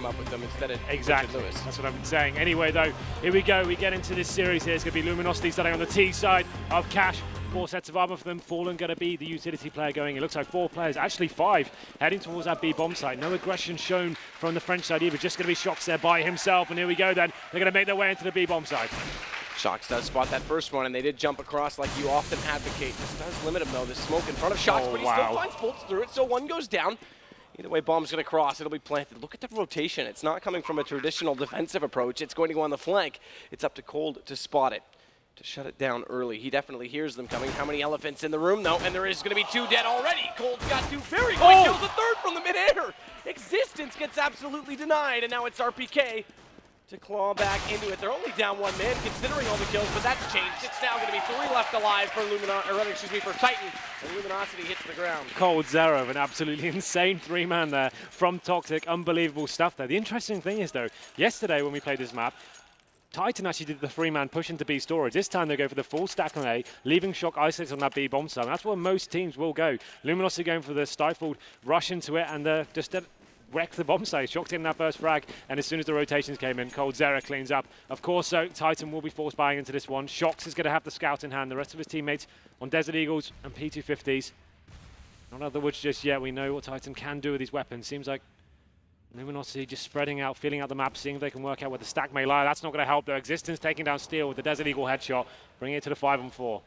him up with them instead of exactly. Lewis. That's what I've been saying. Anyway, though, here we go. We get into this series here. It's going to be Luminosity starting on the T side of Cash. 4 sets of armor for them. Fallen going to be the utility player going. It looks like 4 players, actually 5, heading towards that B bomb site. No aggression shown from the French side either. Just going to be Shox there by himself. And here we go then. They're going to make their way into the B bomb site. Shox does spot that first one, and they did jump across like you often advocate. This does limit him, though. This smoke in front of Shox, but he still finds bolts through it, so one goes down. Either way, bomb's going to cross. It'll be planted. Look at the rotation. It's not coming from a traditional defensive approach. It's going to go on the flank. It's up to Cold to spot it, to shut it down early. He definitely hears them coming. How many elephants in the room, though? And there is going to be 2 dead already. Cold's got 2 very quick kills. A third from the midair. Existence gets absolutely denied, and now it's RPK to claw back into it. They're only down 1 man considering all the kills, but that's changed. It's now going to be 3 left alive for for Titan, and Luminosity hits the ground. coldzera, an absolutely insane 3-man there from Toxic. Unbelievable stuff there. The interesting thing is, though, yesterday when we played this map, Titan actually did the 3-man push into B storage. This time they go for the full stack on A, leaving Shock isolated on that B bomb site. That's where most teams will go. Luminosity going for the stifled rush into it, and just wrecked the bomb site. Shocked in that first frag, and as soon as the rotations came in, coldzera cleans up. Of course, so Titan will be forced buying into this one. Shox is going to have the scout in hand. The rest of his teammates on Desert Eagles and P250s. Not out of the woods just yet. We know what Titan can do with these weapons. Seems like Luminosity just spreading out, feeling out the map, seeing if they can work out where the stack may lie. That's not going to help, though. Existence taking down Steel with the Desert Eagle headshot, bringing it to the 5-on-4.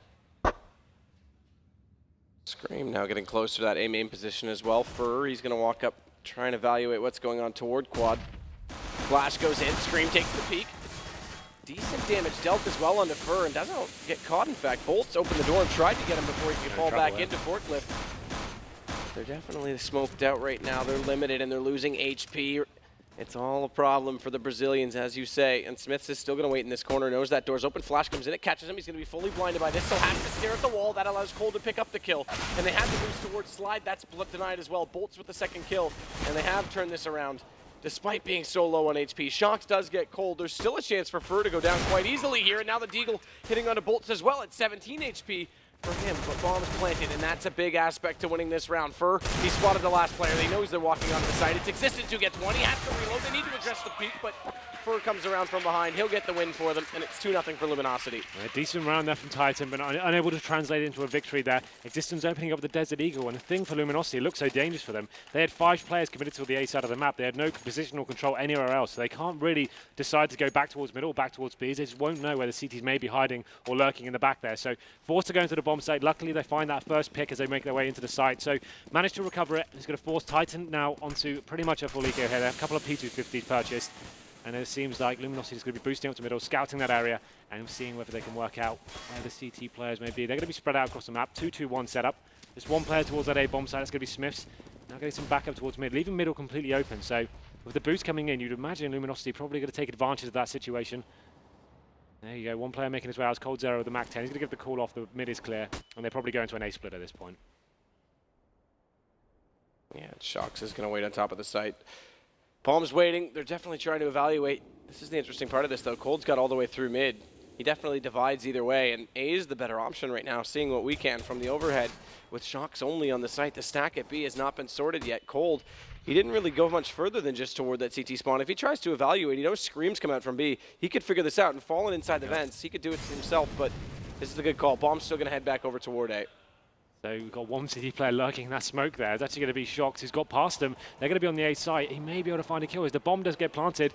Scream now getting closer to that A main position as well. Fur, he's going to walk up, try and evaluate what's going on toward Quad. Flash goes in, Scream takes the peek. Decent damage dealt as well onto Fur, and doesn't get caught, in fact. Bolts opened the door and tried to get him before he could fall back into Forklift. They're definitely smoked out right now. They're limited and they're losing HP. It's all a problem for the Brazilians, as you say. And Smiths is still going to wait in this corner, knows that door's open. Flash comes in, it catches him. He's going to be fully blinded by this, so has to stare at the wall. That allows Cole to pick up the kill. And they have to boost towards Slide. That's denied as well. Bolts with the second kill. And they have turned this around, despite being so low on HP. Shox does get Cold. There's still a chance for Fur to go down quite easily here. And now the Deagle hitting onto Bolts as well at 17 HP. For him, but bombs planted, and that's a big aspect to winning this round. Fur, he spotted the last player. They knows they're walking onto the side. It's Existence who gets one. He has to reload. They need to address the peak, but Fur comes around from behind. He'll get the win for them, and it's 2-0 for Luminosity. A decent round there from Titan, but unable to translate into a victory there. Existence opening up the Desert Eagle, and the thing for Luminosity, it looks so dangerous for them. They had 5 players committed to the A side of the map. They had no positional control anywhere else, so they can't really decide to go back towards middle or back towards B. They just won't know where the CTs may be hiding or lurking in the back there. So forced to go into the bomb site. Luckily, they find that first pick as they make their way into the site. So managed to recover it. It's going to force Titan now onto pretty much a full eco here. They have a couple of P250s purchased. And it seems like Luminosity is going to be boosting up to middle, scouting that area, and seeing whether they can work out where the CT players may be. They're going to be spread out across the map, 2-2-1 setup. There's one player towards that A bomb site, that's going to be Smiths. Now getting some backup towards mid, leaving middle completely open. So with the boost coming in, you'd imagine Luminosity probably going to take advantage of that situation. There you go, one player making his way out. coldzera with the Mac 10. He's going to give the call off, the mid is clear, and they're probably going to an A split at this point. Yeah, Shox is going to wait on top of the site. Palm's waiting. They're definitely trying to evaluate. This is the interesting part of this, though. Cold's got all the way through mid. He definitely divides either way, and A is the better option right now, seeing what we can from the overhead. With Shox only on the site, the stack at B has not been sorted yet. Cold, he didn't really go much further than just toward that CT spawn. If he tries to evaluate, he knows Screams come out from B. He could figure this out, and Fallen inside the vents, he could do it himself, but this is a good call. Bomb's still going to head back over toward A. So we've got one CT player lurking in that smoke there. It's actually going to be Shox. He's got past them. They're going to be on the A site. He may be able to find a kill as the bomb does get planted.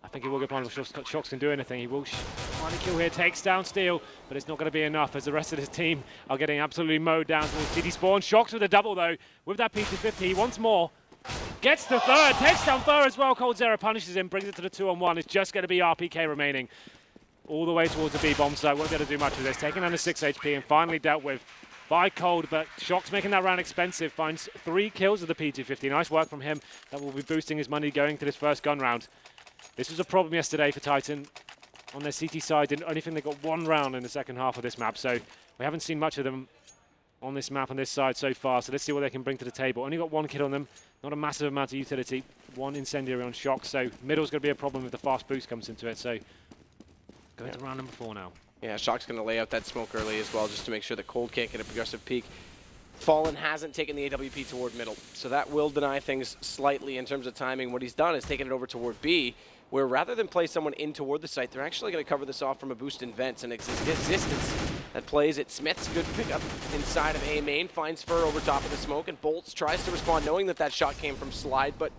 I think he will get planted. Shox can do anything. He will find a kill here. Takes down Steel, but it's not going to be enough as the rest of his team are getting absolutely mowed down towards CT spawn. Shox with a double, though. With that P250, he wants more. Gets the third. Takes down Fur as well. coldzera punishes him, brings it to the 2-on-1. It's just going to be RPK remaining. All the way towards the B bomb site. Won't be able to do much with this. Taking down to 6 HP and finally dealt with by Cold, but Shox making that round expensive. Finds 3 kills with the P250. Nice work from him. That will be boosting his money going to this first gun round. This was a problem yesterday for Titan. On their CT side, didn't only think they got 1 round in the second half of this map, so we haven't seen much of them on this map on this side so far, so let's see what they can bring to the table. Only got 1 kill on them, not a massive amount of utility. 1 incendiary on Shox, so middle's going to be a problem if the fast boost comes into it, so going to round number 4 now. Yeah, Shock's going to lay out that smoke early as well, just to make sure that Cold can't get a progressive peek. Fallen hasn't taken the AWP toward middle, so that will deny things slightly in terms of timing. What he's done is taken it over toward B, where rather than play someone in toward the site, they're actually going to cover this off from a boost in vents, and Existence that plays it. Smith's good pickup inside of A main, finds Fur over top of the smoke, and Bolts tries to respond knowing that that shot came from Slide, but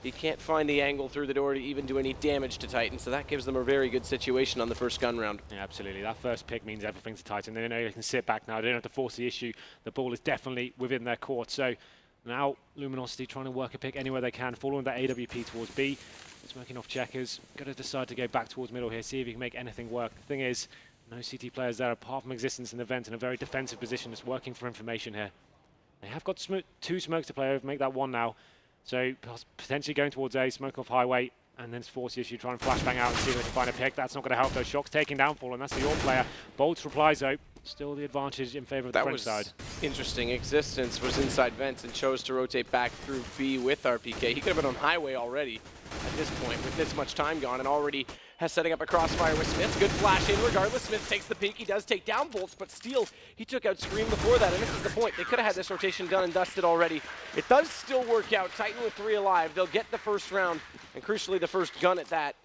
he can't find the angle through the door to even do any damage to Titan, so that gives them a very good situation on the first gun round. Yeah, absolutely. That first pick means everything to Titan. They know they can sit back now. They don't have to force the issue. The ball is definitely within their court. So now Luminosity trying to work a pick anywhere they can, following that AWP towards B. Smoking off checkers. Got to decide to go back towards middle here, see if he can make anything work. The thing is, no CT players there apart from Existence in the vent in a very defensive position. It's working for information here. They have got two smokes to play over, make that one now. So potentially going towards A, smoke off highway, and then force the issue, try and flashbang out and see if they can find a pick. That's not going to help those Shocks taking downfall, and that's the York player. Bolts replies though, still the advantage in favor of the French side. Interesting. Existence was inside vents and chose to rotate back through B with RPK. He could have been on highway already at this point with this much time gone, and already has setting up a crossfire with Smith. Good flash in regardless. Smith takes the peek. He does take down Bolts, but still, he took out Scream before that, and this is the point. They could have had this rotation done and dusted already. It does still work out. Titan with 3 alive. They'll get the first round, and crucially the first gun at that.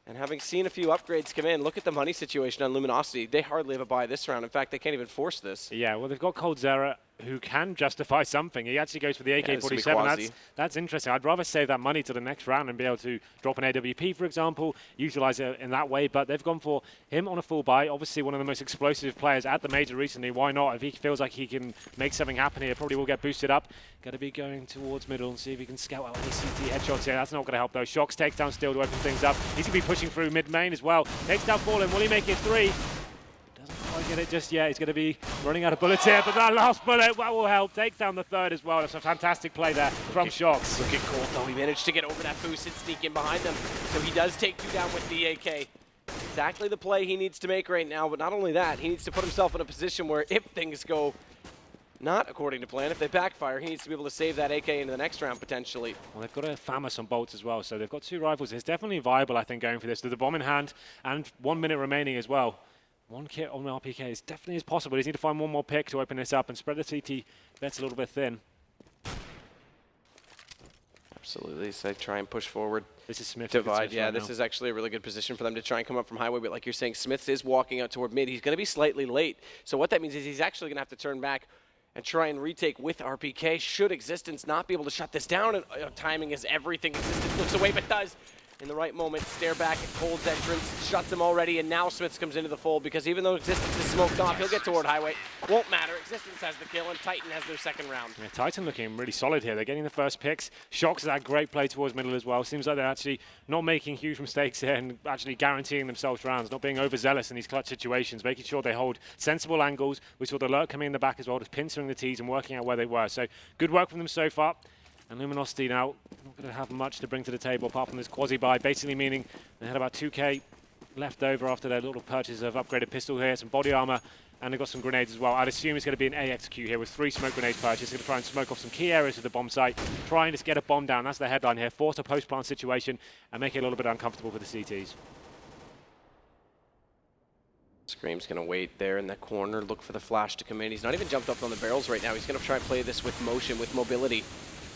And having seen a few upgrades come in, look at the money situation on Luminosity. They hardly have a buy this round. In fact, they can't even force this. Yeah, well, they've got coldzera, who can justify something. He actually goes for the AK-47. That's interesting. I'd rather save that money to the next round and be able to drop an AWP, for example, utilize it in that way. But they've gone for him on a full buy. Obviously, one of the most explosive players at the major recently. Why not? If he feels like he can make something happen here, probably will get boosted up. Got to be going towards middle and see if he can scout out any CT headshots here. That's not going to help, though. Shocks takes down Steel to open things up. He's going to be pushing through mid-main as well. Takes down Fallen. Will he make it 3? Doesn't quite get it just yet. He's going to be running out of bullets here, but that last bullet, that will help. Takes down the 3rd as well. That's a fantastic play there from Shocks. Look at Colt, though. He managed to get over that boost and sneak in behind them. So he does take 2 down with the AK. Exactly the play he needs to make right now, but not only that, he needs to put himself in a position where if things go not according to plan, if they backfire, he needs to be able to save that AK into the next round potentially. Well, they've got a FAMAS on Bolts as well, so they've got 2 rifles. It's definitely viable, I think, going for this. With the bomb in hand and 1 minute remaining as well. 1 kit on RPK is definitely is possible. They just need to find 1 more pick to open this up and spread the CT bets a little bit thin. Absolutely, so try and push forward. This is Smith. Divide, yeah, this is actually a really good position for them to try and come up from highway, but like you're saying, Smith is walking out toward mid. He's going to be slightly late, so what that means is he's actually going to have to turn back and try and retake with RPK. Should Existence not be able to shut this down, and timing is everything. Existence looks away, but does. In the right moment, stare back at Cold's entrance, shuts him already, and now Smiths comes into the fold because even though Existence is smoked off, he'll get toward highway. Won't matter. Existence has the kill, and Titan has their second round. Yeah, Titan looking really solid here. They're getting the first picks. Shocks that great play towards middle as well. Seems like they're actually not making huge mistakes here and actually guaranteeing themselves rounds, not being overzealous in these clutch situations, making sure they hold sensible angles. We saw the lurk coming in the back as well, just pincering the T's and working out where they were. So good work from them so far. And Luminosity now not going to have much to bring to the table apart from this quasi-buy, basically meaning they had about 2k left over after their little purchase of upgraded pistol here, some body armor, and they've got some grenades as well. I'd assume it's going to be an A execute here with 3 smoke grenades purchased. Going to try and smoke off some key areas of the bomb site, trying to get a bomb down. That's the headline here. Force a post-plant situation and make it a little bit uncomfortable for the CTs. Scream's going to wait there in the corner, look for the flash to come in. He's not even jumped up on the barrels right now. He's going to try and play this with motion, with mobility.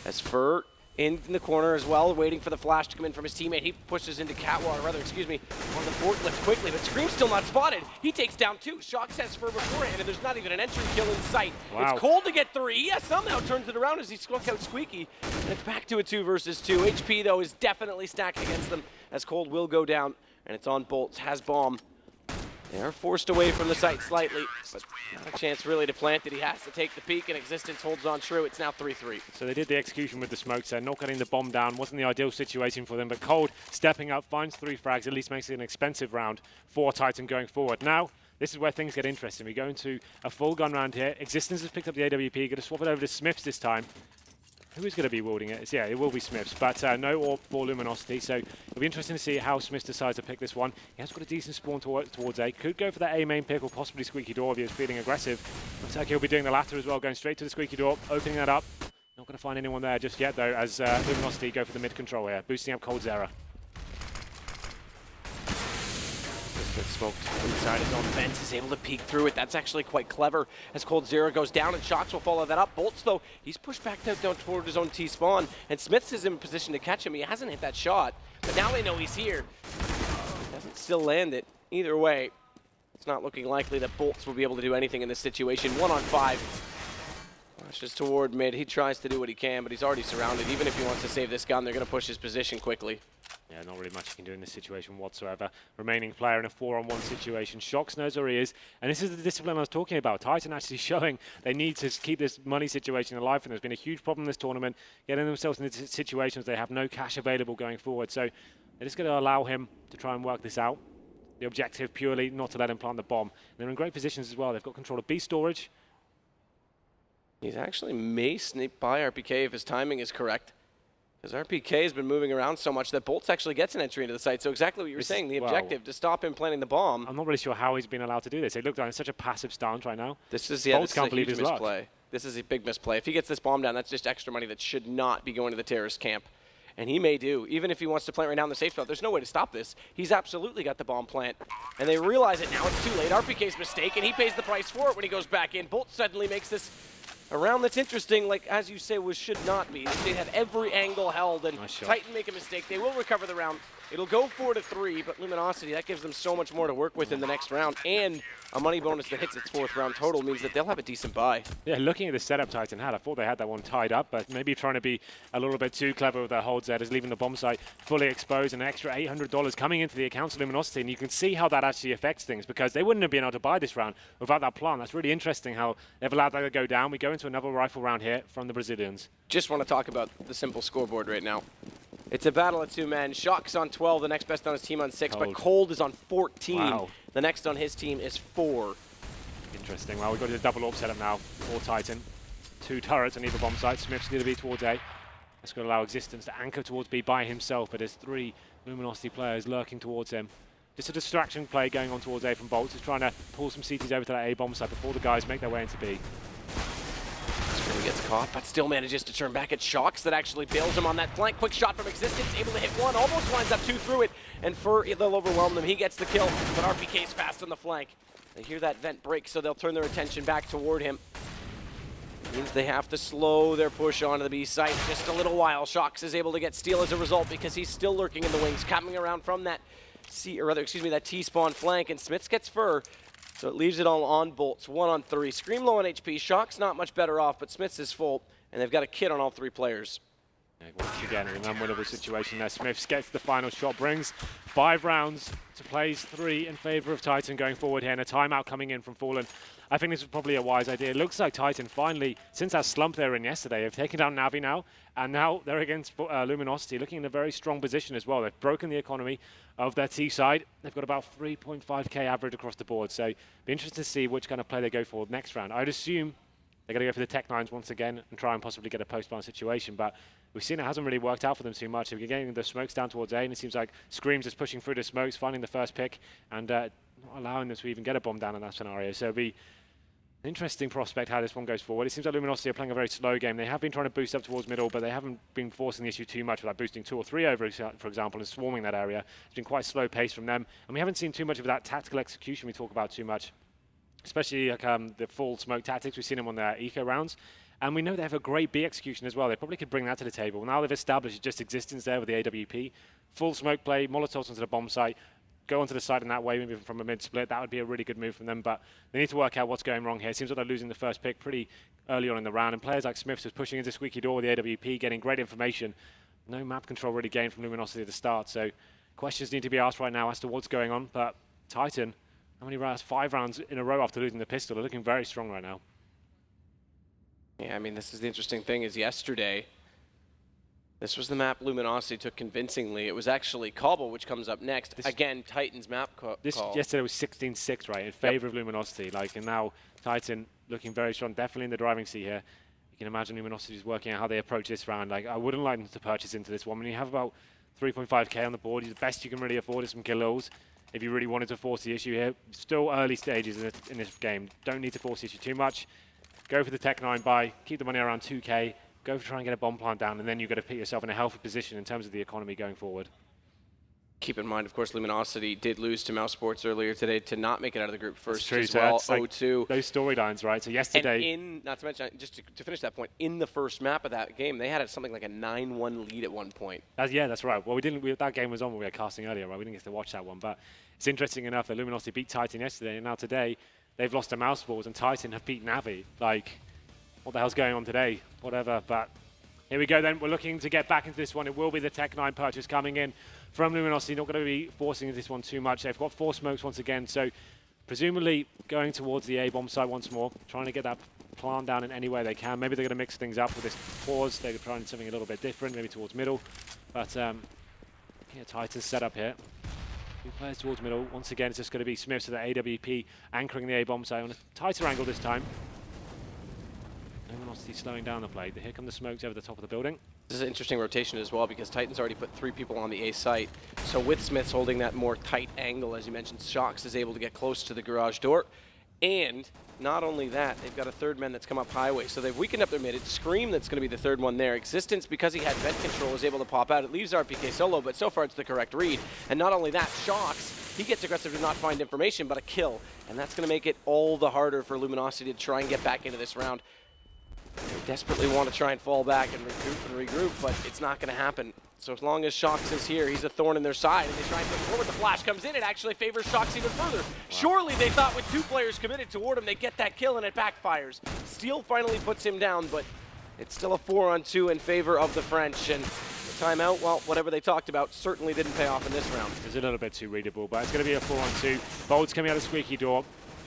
As Fur in the corner as well, waiting for the flash to come in from his teammate. He pushes into Catwalk, or rather, excuse me, on the forklift quickly, but Scream's still not spotted. He takes down 2. Shocks has Fur beforehand, and there's not even an entry kill in sight. Wow. It's Cold to get 3. He somehow turns it around as he squawks out Squeaky, and it's back to a 2 versus 2. HP, though, is definitely stacked against them, as Cold will go down, and it's on Bolts, has bomb. They are forced away from the site slightly, but not a chance really to plant it. He has to take the peek, and Existence holds on true. It's now 3-3. So they did the execution with the smokes there, not getting the bomb down. Wasn't the ideal situation for them, but Cold stepping up, finds 3 frags, at least makes it an expensive round for Titan going forward. Now, this is where things get interesting. We go into a full gun round here. Existence has picked up the AWP, going to swap it over to Smiths this time. Who is going to be wielding it? Yeah, it will be Smiths, but no AWP for Luminosity, so it'll be interesting to see how Smiths decides to pick this one. He has got a decent spawn towards A. Could go for that A main pick or possibly Squeaky Door if he was feeling aggressive. Looks like he'll be doing the latter as well, going straight to the Squeaky Door, opening that up. Not going to find anyone there just yet, though, as Luminosity go for the mid control here, boosting up coldzera. Gets smoked inside his own fence, is able to peek through it. That's actually quite clever as Cold Zero goes down, and Shox will follow that up. Bolts, though, he's pushed back down toward his own T-spawn, and Smiths is in position to catch him. He hasn't hit that shot, but now they know he's here. Doesn't still land it. Either way, it's not looking likely that Bolts will be able to do anything in this situation. 1-on-5. Flashes toward mid. He tries to do what he can, but he's already surrounded. Even if he wants to save this gun, they're going to push his position quickly. Yeah, not really much he can do in this situation whatsoever. Remaining player in a 4-on-1 situation. Shox knows where he is, and this is the discipline I was talking about. Titan actually showing they need to keep this money situation alive, and there's been a huge problem in this tournament, getting themselves into situations they have no cash available going forward. So they're just going to allow him to try and work this out. The objective purely not to let him plant the bomb. And they're in great positions as well. They've got control of B storage. He's actually may sneak by RPK if his timing is correct. Because RPK has been moving around so much that Bolts actually gets an entry into the site. So exactly what you were saying, the objective to stop him planting the bomb. I'm not really sure how he's been allowed to do this. It looked like such a passive stance right now. This is, Bolts this can't is a believe huge his luck. misplay. This is a big misplay. If he gets this bomb down, that's just extra money that should not be going to the terrorist camp. And he may do, even if he wants to plant right now in the safe spot. There's no way to stop this. He's absolutely got the bomb plant. And they realize it now. It's too late. RPK's mistake, and he pays the price for it when he goes back in. Bolt suddenly makes this a round that's interesting, like, as you say, should not be. They had every angle held, and nice Titan make a mistake. They will recover the round. It'll go 4-3, but Luminosity, that gives them so much more to work with in the next round. And a money bonus that hits its 4th round total means that they'll have a decent buy. Yeah, looking at the setup Titan had, I thought they had that one tied up, but maybe trying to be a little bit too clever with their holds there, just leaving the bomb site fully exposed, and an extra $800 coming into the accounts of Luminosity. And you can see how that actually affects things, because they wouldn't have been able to buy this round without that plan. That's really interesting how they've allowed that to go down. We go into another rifle round here from the Brazilians. Just want to talk about the simple scoreboard right now. It's a battle of 2 men. Shox on 12, the next best on his team on 6, but Cold is on 14. Wow. The next on his team is 4. Interesting. Well, we've got a double AWP setup now for Titan. 2 turrets on either bomb site. Smith's going to be towards A. That's going to allow Existence to anchor towards B by himself, but there's 3 Luminosity players lurking towards him. Just a distraction play going on towards A from Bolts. He's trying to pull some CTs over to that A bomb site before the guys make their way into B. He gets caught, but still manages to turn back at Shox that actually bails him on that flank. Quick shot from Existence, able to hit 1, almost lines up 2 through it, and they'll overwhelm them. He gets the kill, but RPK's fast on the flank. They hear that vent break, so they'll turn their attention back toward him. Means they have to slow their push onto the B site just a little while. Shox is able to get steal as a result because he's still lurking in the wings, coming around from that that T-spawn flank, and Smiths gets fur. So it leaves it all on Bolts, 1-on-3. Scream low on HP. Shox not much better off, but Smiths is full, and they've got a kit on all 3 players. Yeah, once again, an unwinnable situation there. Smiths gets the final shot, brings 5 rounds to plays 3 in favor of Titan going forward here, and a timeout coming in from Fallen. I think this is probably a wise idea. It looks like Titan finally, since that slump they were in yesterday, have taken down Navi now, and now they're against Luminosity, looking in a very strong position as well. They've broken the economy of their T side. They've got about 3.5k average across the board, so be interested to see which kind of play they go for next round. I'd assume they're going to go for the Tech 9s once again and try and possibly get a post-ban situation, but we've seen it hasn't really worked out for them too much. They're getting the smokes down towards A, and it seems like Scream's just pushing through the smokes, finding the first pick, and not allowing them to even get a bomb down in that scenario. So it'll be an interesting prospect how this one goes forward. It seems like Luminosity are playing a very slow game. They have been trying to boost up towards middle, but they haven't been forcing the issue too much, like boosting 2 or 3 over, for example, and swarming that area. It's been quite slow pace from them, and we haven't seen too much of that tactical execution we talk about too much, especially like, the full smoke tactics. We've seen them on their eco rounds, and we know they have a great B execution as well. They probably could bring that to the table. Now they've established just Existence there with the AWP. Full smoke play, Molotovs onto the bomb site, go onto the side in that way, maybe from a mid-split. That would be a really good move from them, but they need to work out what's going wrong here. It seems like they're losing the first pick pretty early on in the round, and players like Smiths is pushing into squeaky door with the AWP, getting great information. No map control really gained from Luminosity at the start, so questions need to be asked right now as to what's going on, but Titan, how many rounds? 5 rounds in a row after losing the pistol. They're looking very strong right now. Yeah, I mean, this is the interesting thing is yesterday, this was the map Luminosity took convincingly. It was actually Cobble, which comes up next. Again, Titan's map call. Yesterday was 16-6, right, in favor of Luminosity. And now Titan looking very strong, definitely in the driving seat here. You can imagine Luminosity is working out how they approach this round. I wouldn't like them to purchase into this one. When you have about 3.5k on the board, the best you can really afford is some kills. If you really wanted to force the issue here, still early stages in this game. Don't need to force the issue too much. Go for the Tech 9 buy, keep the money around 2k. Go for try and get a bomb plant down, and then you've got to put yourself in a healthy position in terms of the economy going forward. keep in mind, of course, Luminosity did lose to Mouse Sports earlier today to not make it out of the group first true, as so well, that's like 0-2. those storylines, right? So yesterday... And not to mention, just to finish that point, in the first map of that game, they had something like a 9-1 lead at one point. Yeah, that's right. Well, that game was on when we were casting earlier, right? We didn't get to watch that one, but it's interesting enough that Luminosity beat Titan yesterday, and now today they've lost to Mouse Sports, and Titan have beat Navi. Like, what the hell's going on today? Whatever, but here we go then. We're looking to get back into this one. It will be the Tech-9 purchase coming in from Luminosity. Not going to be forcing this one too much. They've got 4 smokes once again, so presumably going towards the A-bomb site once more, trying to get that plant down in any way they can. Maybe they're going to mix things up with this pause. They're trying something a little bit different, maybe towards middle. But yeah, Titan's set up here. 2 players towards middle. Once again, it's just going to be Smith to the AWP anchoring the A-bomb site on a tighter angle this time. Luminosity slowing down the play. Here come the smokes over the top of the building. This is an interesting rotation as well because Titan's already put 3 people on the A site. So with Smiths holding that more tight angle, as you mentioned, Shox is able to get close to the garage door. And not only that, they've got a 3rd man that's come up highway. So they've weakened up their mid. It's Scream that's going to be the 3rd one there. Existence, because he had vent control, is able to pop out. It leaves RPK solo, but so far it's the correct read. And not only that, Shox, he gets aggressive to not find information, but a kill. And that's going to make it all the harder for Luminosity to try and get back into this round. They desperately want to try and fall back and regroup, but it's not going to happen. So as long as Shox is here, he's a thorn in their side, and they try and push forward. The flash comes in, it actually favors Shox even further. Wow. Surely they thought with 2 players committed toward him, they'd get that kill, and it backfires. Steel finally puts him down, but it's still a 4-on-2 in favor of the French, and the timeout, well, whatever they talked about, certainly didn't pay off in this round. It's a little bit too readable, but it's going to be a 4-on-2. Bolts coming out of squeaky door.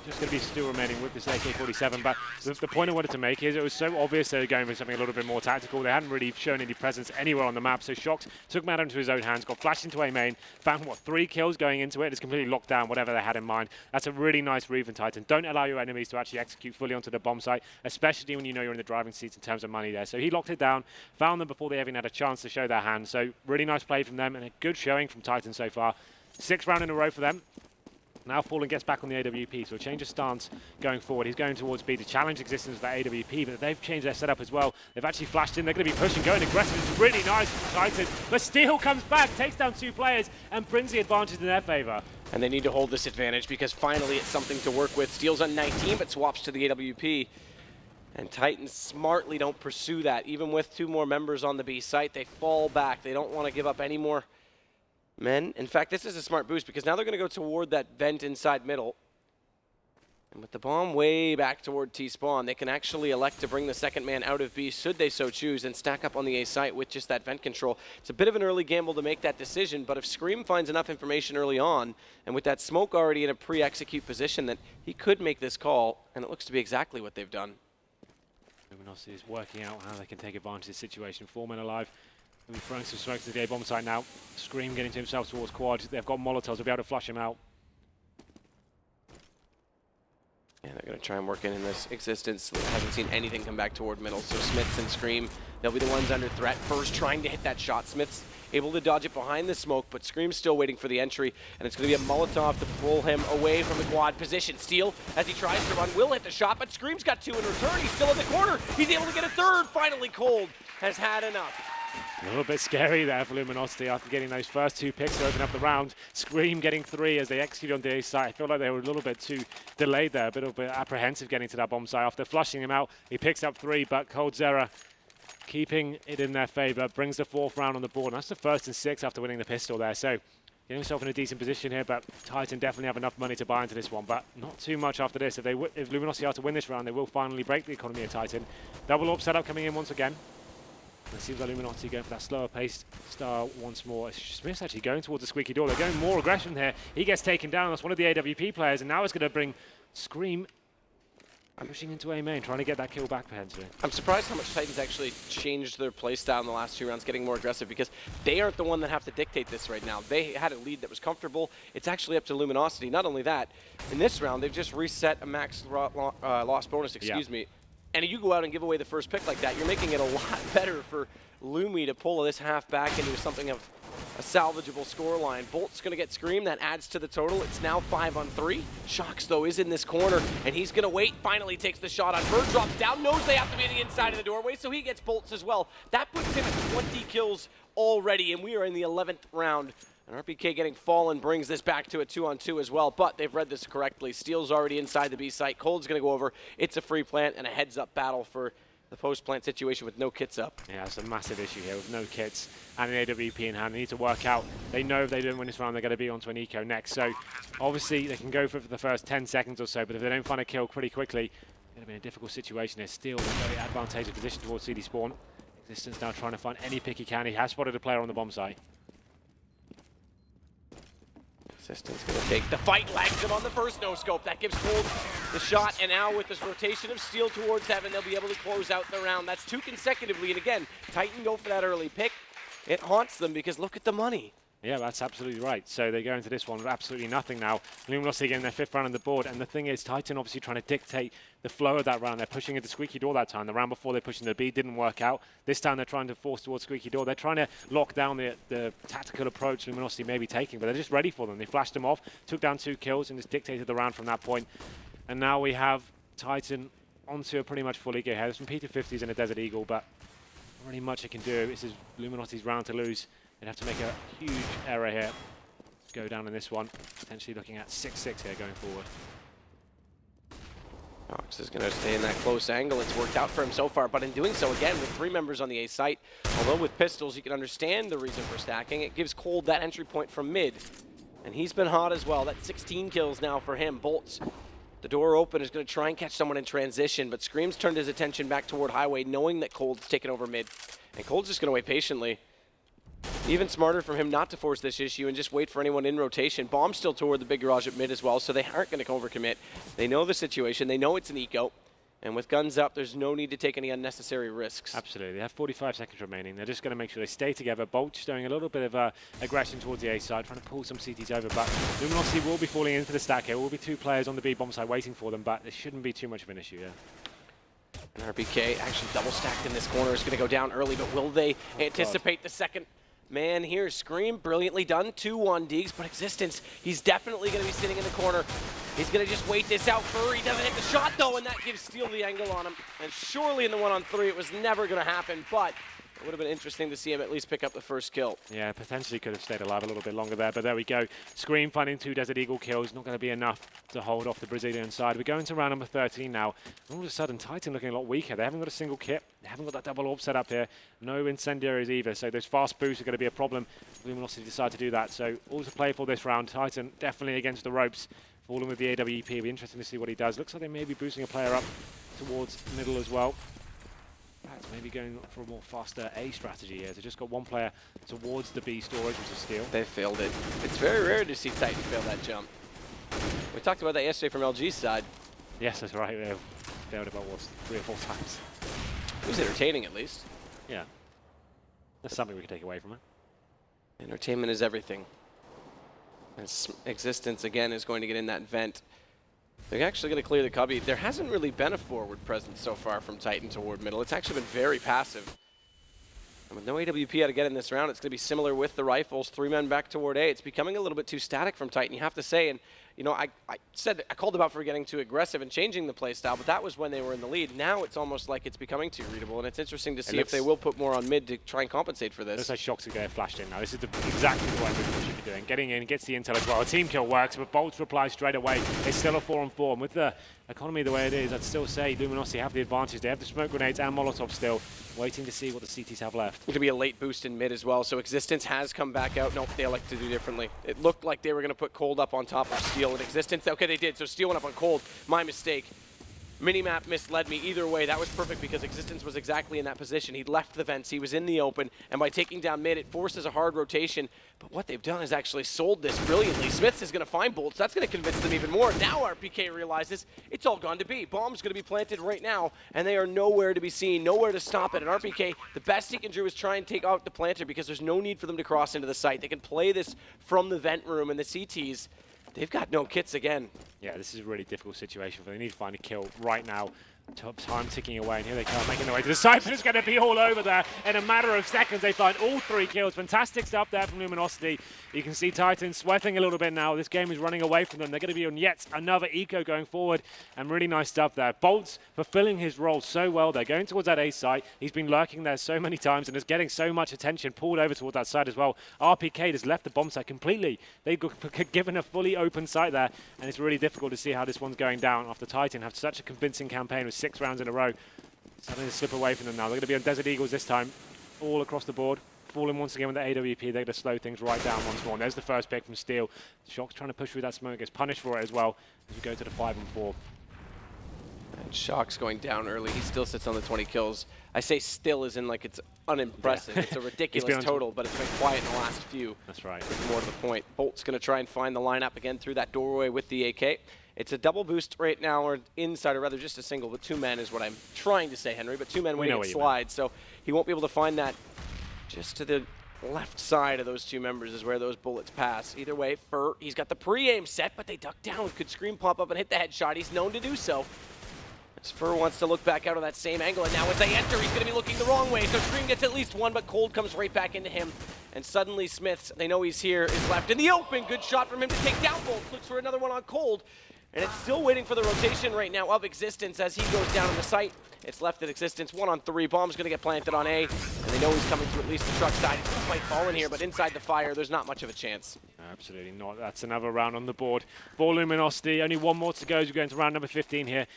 Just going to be still remaining with this AK-47, but the point I wanted to make is it was so obvious they were going for something a little bit more tactical. They hadn't really shown any presence anywhere on the map, so Shox took matter into his own hands, got flashed into A main, found, 3 kills going into it. It's completely locked down whatever they had in mind. That's a really nice read from Titan. Don't allow your enemies to actually execute fully onto the bomb site, especially when you know you're in the driving seats in terms of money there. So he locked it down, found them before they even had a chance to show their hand. So really nice play from them and a good showing from Titan so far. 6th round in a row for them. Now Fallen gets back on the AWP, so a change of stance going forward. He's going towards B to challenge existence of that AWP, but they've changed their setup as well. They've actually flashed in. They're going to be pushing, going aggressive. It's really nice from Titan. But Steel comes back, takes down 2 players, and brings the advantage in their favor. And they need to hold this advantage because finally it's something to work with. Steel's on 19, but swaps to the AWP. And Titans smartly don't pursue that. Even with 2 more members on the B site, they fall back. They don't want to give up any more men. In fact, this is a smart boost because now they're going to go toward that vent inside middle. And with the bomb way back toward T-spawn, they can actually elect to bring the 2nd man out of B should they so choose and stack up on the A site with just that vent control. It's a bit of an early gamble to make that decision, but if Scream finds enough information early on, and with that smoke already in a pre-execute position, that he could make this call, and it looks to be exactly what they've done. Luminosity is working out how they can take advantage of the situation. 4 men alive. We're throwing some smoke to the A-bomb site now. Scream getting to himself towards quad. They've got Molotovs. They'll be able to flush him out. Yeah, they're going to try and work in this existence. Hasn't seen anything come back toward middle. So Smiths and Scream, they'll be the ones under threat. First trying to hit that shot. Smiths able to dodge it behind the smoke, but Scream's still waiting for the entry. And it's going to be a Molotov to pull him away from the quad position. Steel, as he tries to run, will hit the shot, but Scream's got 2 in return. He's still in the corner. He's able to get a 3rd. Finally, Cold has had enough. A little bit scary there for Luminosity after getting those first 2 picks to open up the round. Scream getting 3 as they execute on the A site. I feel like they were a little bit too delayed there, a bit apprehensive getting to that bomb site. After flushing him out, he picks up 3, but Cold Zera keeping it in their favor, brings the 4th round on the board. And that's the 1st and 6th after winning the pistol there. So getting himself in a decent position here, but Titan definitely have enough money to buy into this one, but not too much after this. If Luminosity are to win this round, they will finally break the economy of Titan. Double AWP setup coming in once again. It seems like Luminosity going for that slower paced style once more. Smith's actually going towards the squeaky door. They're going more aggression here. He gets taken down. That's one of the AWP players, and now it's going to bring Scream pushing into A main, trying to get that kill back potentially. I'm surprised how much Titans actually changed their playstyle in the last 2 rounds, getting more aggressive, because they aren't the one that have to dictate this right now. They had a lead that was comfortable. It's actually up to Luminosity. Not only that, in this round, they've just reset a max loss bonus, excuse me. And if you go out and give away the first pick like that, you're making it a lot better for Lumi to pull this half back into something of a salvageable scoreline. Bolt's going to get Scream. That adds to the total. It's now 5-on-3. Shox, though, is in this corner, and he's going to wait. Finally takes the shot on Bird. Drops down. Knows they have to be on the inside of the doorway, so he gets Bolts as well. That puts him at 20 kills already, and we are in the 11th round. And RPK getting fallen brings this back to a 2-on-2 as well, but they've read this correctly. Steel's already inside the B site. Cold's going to go over. It's a free plant and a heads-up battle for the post-plant situation with no kits up. Yeah, it's a massive issue here with no kits and an AWP in hand. They need to work out. They know if they don't win this round, they're going to be onto an eco next. So obviously they can go for it for the first 10 seconds or so, but if they don't find a kill pretty quickly, it's going to be in a difficult situation. They're still in a very advantageous position towards CD spawn. Existence now trying to find any pick he can. He has spotted a player on the bomb site. Existence going to take the fight, lags him on the first no-scope. That gives Cold the shot, and now with this rotation of Steel towards Heaven, they'll be able to close out the round. That's 2 consecutively, and again, Titan go for that early pick. It haunts them because look at the money. Yeah, that's absolutely right. So they go into this one with absolutely nothing now. Luminosity getting their 5th round on the board, and the thing is, Titan obviously trying to dictate the flow of that round. They're pushing into Squeaky Door that time. The round before they're pushing the B didn't work out. This time they're trying to force towards Squeaky Door. They're trying to lock down the tactical approach Luminosity may be taking, but they're just ready for them. They flashed them off, took down 2 kills, and just dictated the round from that point. And now we have Titan onto a pretty much full eco here. There's some P250s and a Desert Eagle, but not really much it can do. This is Luminosity's round to lose. They'd have to make a huge error here. Go down in this one. Potentially looking at 6-6 here going forward. Cox is going to stay in that close angle. It's worked out for him so far, but in doing so, again, with 3 members on the A site, although with pistols, you can understand the reason for stacking. It gives Cold that entry point from mid, and he's been hot as well. That's 16 kills now for him. Bolts, the door open, is going to try and catch someone in transition, but Scream's turned his attention back toward Highway, knowing that Cold's taken over mid, and Cold's just going to wait patiently. Even smarter from him not to force this issue and just wait for anyone in rotation. Bomb's still toward the big garage at mid as well, so they aren't going to overcommit. They know the situation. They know it's an eco. And with guns up, there's no need to take any unnecessary risks. Absolutely. They have 45 seconds remaining. They're just going to make sure they stay together. Bolt showing a little bit of aggression towards the A side, trying to pull some CTs over. But Luminosity will be falling into the stack here. There will be 2 players on the B bomb side waiting for them, but there shouldn't be too much of an issue, yeah. And RPK actually double stacked in this corner. Is going to go down early, but will they anticipate the second man here? Scream, brilliantly done. 2-1 Deegs, but Existence, he's definitely going to be sitting in the corner. He's going to just wait this out. Furry doesn't hit the shot, though, and that gives Steel the angle on him. And surely in the 1-on-3, it was never going to happen, but it would have been interesting to see him at least pick up the first kill. Yeah, potentially could have stayed alive a little bit longer there, but there we go. Scream finding 2 Desert Eagle kills. Not going to be enough to hold off the Brazilian side. We're going to round number 13 now. All of a sudden, Titan looking a lot weaker. They haven't got a single kit. They haven't got that double orb set up here. No incendiaries either, so those fast boosts are going to be a problem. Luminosity decide to do that, so all to play for this round. Titan definitely against the ropes. Falling with the AWP. It'll be interesting to see what he does. Looks like they may be boosting a player up towards middle as well. Perhaps maybe going for a more faster A strategy here. They just got 1 player towards the B storage, which is Steel. They failed it. It's very rare to see Titan fail that jump. We talked about that yesterday from LG's side. Yes, that's right. They failed about, what, 3 or 4 times. It was entertaining, at least. Yeah. That's something we can take away from it. Entertainment is everything. And Existence, again, is going to get in that vent. They're actually going to clear the cubby. There hasn't really been a forward presence so far from Titan toward middle. It's actually been very passive. And with no AWP out to get in this round, it's going to be similar with the rifles. 3 men back toward A. It's becoming a little bit too static from Titan, you have to say. And, you know, I called them out for getting too aggressive and changing the play style, but that was when they were in the lead. Now it's almost like it's becoming too readable, and it's interesting to see if they will put more on mid to try and compensate for this. Looks like Shocks are going to flashed in now. This is exactly the way we should be doing. Getting in, gets the intel as well. A team kill works, but Bolts replies straight away. It's still a 4-on-4, and with the economy the way it is, I'd still say Luminosity have the advantage. They have the smoke grenades and Molotov still, waiting to see what the CTs have left. It's going to be a late boost in mid as well, so Existence has come back out. Nope, they elect to do differently. It looked like they were going to put Cold up on top of Steel, and Existence, okay, they did, so Steel went up on Cold. My mistake. Minimap misled me. Either way, that was perfect because Existence was exactly in that position. He left the vents, he was in the open, and by taking down mid, it forces a hard rotation. But what they've done is actually sold this brilliantly. Smiths is going to find Bolts. That's going to convince them even more. Now RPK realizes it's all gone to B. Bomb's going to be planted right now, and they are nowhere to be seen, nowhere to stop it. And RPK, the best he can do is try and take out the planter because there's no need for them to cross into the site. They can play this from the vent room, and the CTs, they've got no kits again. Yeah, this is a really difficult situation for them. They need to find a kill right now. Top time ticking away, and here they come, making their way to the side, but it's going to be all over there. In a matter of seconds, they find all 3 kills. Fantastic stuff there from Luminosity. You can see Titan sweating a little bit now. This game is running away from them. They're going to be on yet another eco going forward, and really nice stuff there. Bolt's fulfilling his role so well. They're going towards that A site. He's been lurking there so many times and is getting so much attention pulled over towards that side as well. RPK has left the bomb site completely. They've given a fully open site there, and it's really difficult to see how this one's going down after Titan have such a convincing campaign with 6 rounds in a row. Starting to slip away from them now. They're going to be on Desert Eagles this time, all across the board. Falling once again with the AWP, they're going to slow things right down once more. And there's the first pick from Steel. Shock's trying to push through that smoke, gets punished for it as well as we go to the 5 and 4. And Shock's going down early. He still sits on the 20 kills. I say still as in like it's unimpressive. Yeah. It's a ridiculous total, but it's been quiet in the last few. That's right. It's more to the point. Bolt's going to try and find the lineup again through that doorway with the AK. It's a double boost right now, or inside, or rather just a single, but 2 men is what I'm trying to say, Henry, but 2 men waiting at slide, so he won't be able to find that. Just to the left side of those 2 members is where those bullets pass. Either way, Fur, he's got the pre-aim set, but they duck down. Could Scream pop up and hit the headshot? He's known to do so. As Fur wants to look back out of that same angle, and now as they enter, he's going to be looking the wrong way. So Scream gets at least 1, but Cold comes right back into him. And suddenly Smiths, they know he's here, is left in the open. Good shot from him to take down Bolt. Looks for another one on Cold. And it's still waiting for the rotation right now of Existence as he goes down on the site. It's left at Existence, 1 on 3. Bomb's going to get planted on A, and they know he's coming to at least the truck side. He's going to fight fallen here, but inside the fire, there's not much of a chance. Absolutely not. That's another round on the board for Luminosity. Only 1 more to go as we go into round number 15 here.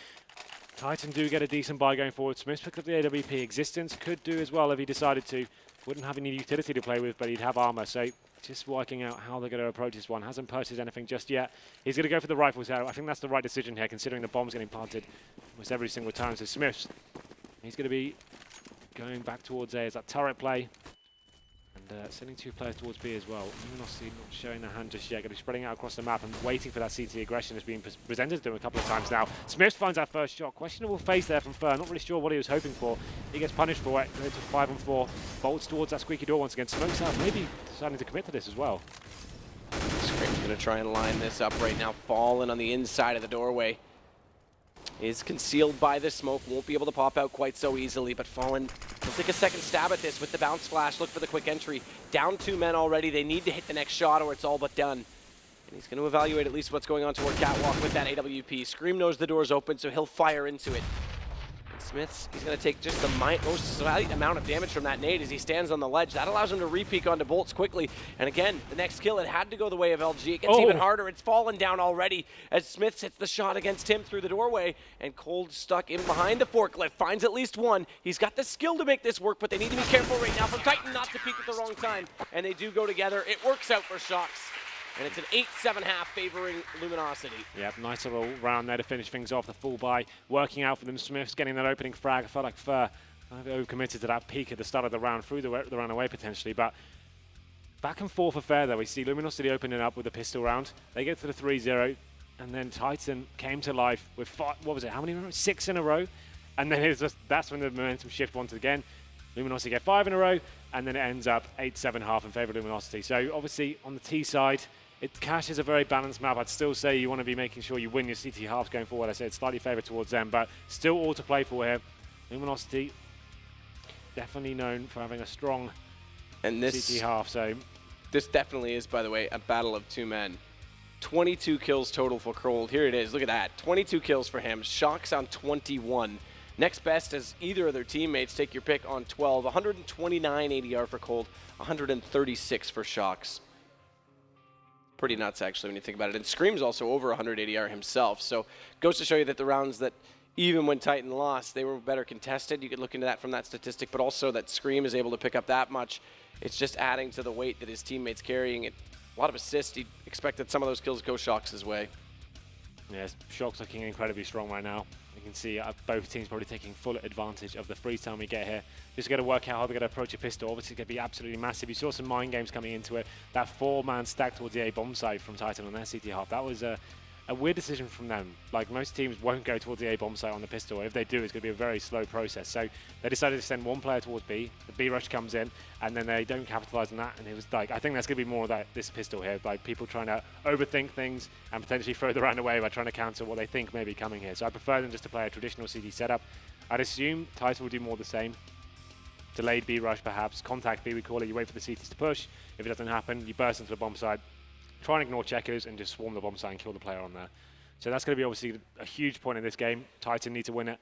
Titan do get a decent buy going forward. Smith picked up the AWP. Existence could do as well if he decided to. Wouldn't have any utility to play with, but he'd have armor. So just working out how they're going to approach this one. Hasn't purchased anything just yet. He's going to go for the rifles here. I think that's the right decision here, considering the bomb's getting planted almost every single time. So Smiths, he's going to be going back towards A as that turret play. And sending 2 players towards B as well. Luminosity not showing their hand just yet. Going to be spreading out across the map and waiting for that CT aggression that's been presented to them a couple of times now. Smith finds that first shot. Questionable face there from Fur. Not really sure what he was hoping for. He gets punished for it. Goes to 5 and 4. Bolts towards that squeaky door once again. Smokes out. Maybe deciding to commit to this as well. Scream's going to try and line this up right now. Fallen on the inside of the doorway. Is concealed by the smoke, won't be able to pop out quite so easily, but Fallen will take a second stab at this with the bounce flash, look for the quick entry. Down 2 men already, they need to hit the next shot or it's all but done. And he's going to evaluate at least what's going on toward Catwalk with that AWP. Scream knows the door's open, so he'll fire into it. Smiths, he's going to take just the most amount of damage from that nade as he stands on the ledge. That allows him to re-peek onto Bolts quickly. And again, the next kill, it had to go the way of LG. It gets even harder. It's fallen down already as Smiths hits the shot against him through the doorway. And Cold stuck in behind the forklift, finds at least 1. He's got the skill to make this work, but they need to be careful right now from Titan not to peek at the wrong time. And they do go together. It works out for Shocks. And it's an 8-7 half favoring Luminosity. Yep, nice little round there to finish things off. The full buy working out for them. Smiths getting that opening frag. I felt like Fur overcommitted to that peak at the start of the round, threw the round away potentially. But back and forth affair there. We see Luminosity opening up with a pistol round. They get to the 3-0. And then Titan came to life with 5, what was it, how many in a row? 6 in a row. And then it's just, that's when the momentum shift once again. Luminosity get 5 in a row. And then it ends up 8-7 half in favor of Luminosity. So obviously on the T side, Cash is a very balanced map. I'd still say you want to be making sure you win your CT halves going forward. I said it's slightly favoured towards them, but still all to play for here. Luminosity, definitely known for having a strong CT half. So this definitely is, by the way, a battle of 2 men. 22 kills total for Cold. Here it is. Look at that. 22 kills for him. Shocks on 21. Next best as either of their teammates. Take your pick on 12. 129 ADR for Cold. 136 for Shocks. Pretty nuts, actually, when you think about it. And Scream's also over 100 ADR himself. So goes to show you that the rounds that, even when Titan lost, they were better contested. You could look into that from that statistic, but also that Scream is able to pick up that much. It's just adding to the weight that his teammates carrying it. A lot of assists. You'd expect that some of those kills go Shocks' way. Yes, Shock's looking incredibly strong right now. You can see both teams probably taking full advantage of the freeze time we get here. Just got to work out how they're going to approach a pistol. Obviously, it's going to be absolutely massive. You saw some mind games coming into it. That 4-man stack towards the A bomb site from Titan on their CT half. That was a weird decision from them. Like, most teams won't go towards the A bomb site on the pistol. If they do, it's going to be a very slow process. So they decided to send one player towards B. The B rush comes in, and then they don't capitalize on that. And it was like, I think that's going to be more of that this pistol here, like people trying to overthink things and potentially throw the round away by trying to counter what they think may be coming here. So I prefer them just to play a traditional CT setup. I'd assume Titan will do more the same. Delayed B rush perhaps, contact B we call it, you wait for the CTs to push. If it doesn't happen, you burst into the bomb site, try and ignore checkers and just swarm the bomb site and kill the player on there. So that's going to be obviously a huge point in this game. Titan need to win it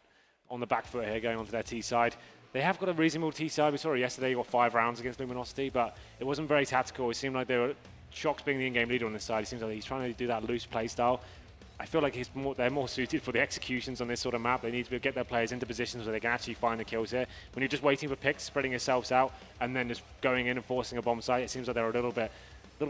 on the back foot here, going onto their T side. They have got a reasonable T side. We saw it yesterday, you got 5 rounds against Luminosity, but it wasn't very tactical. It seemed like they were, Shox being the in-game leader on this side, it seems like he's trying to do that loose play style. I feel like they're more suited for the executions on this sort of map. They need to get their players into positions where they can actually find the kills here. When you're just waiting for picks, spreading yourselves out, and then just going in and forcing a bomb site, it seems like they're a little bit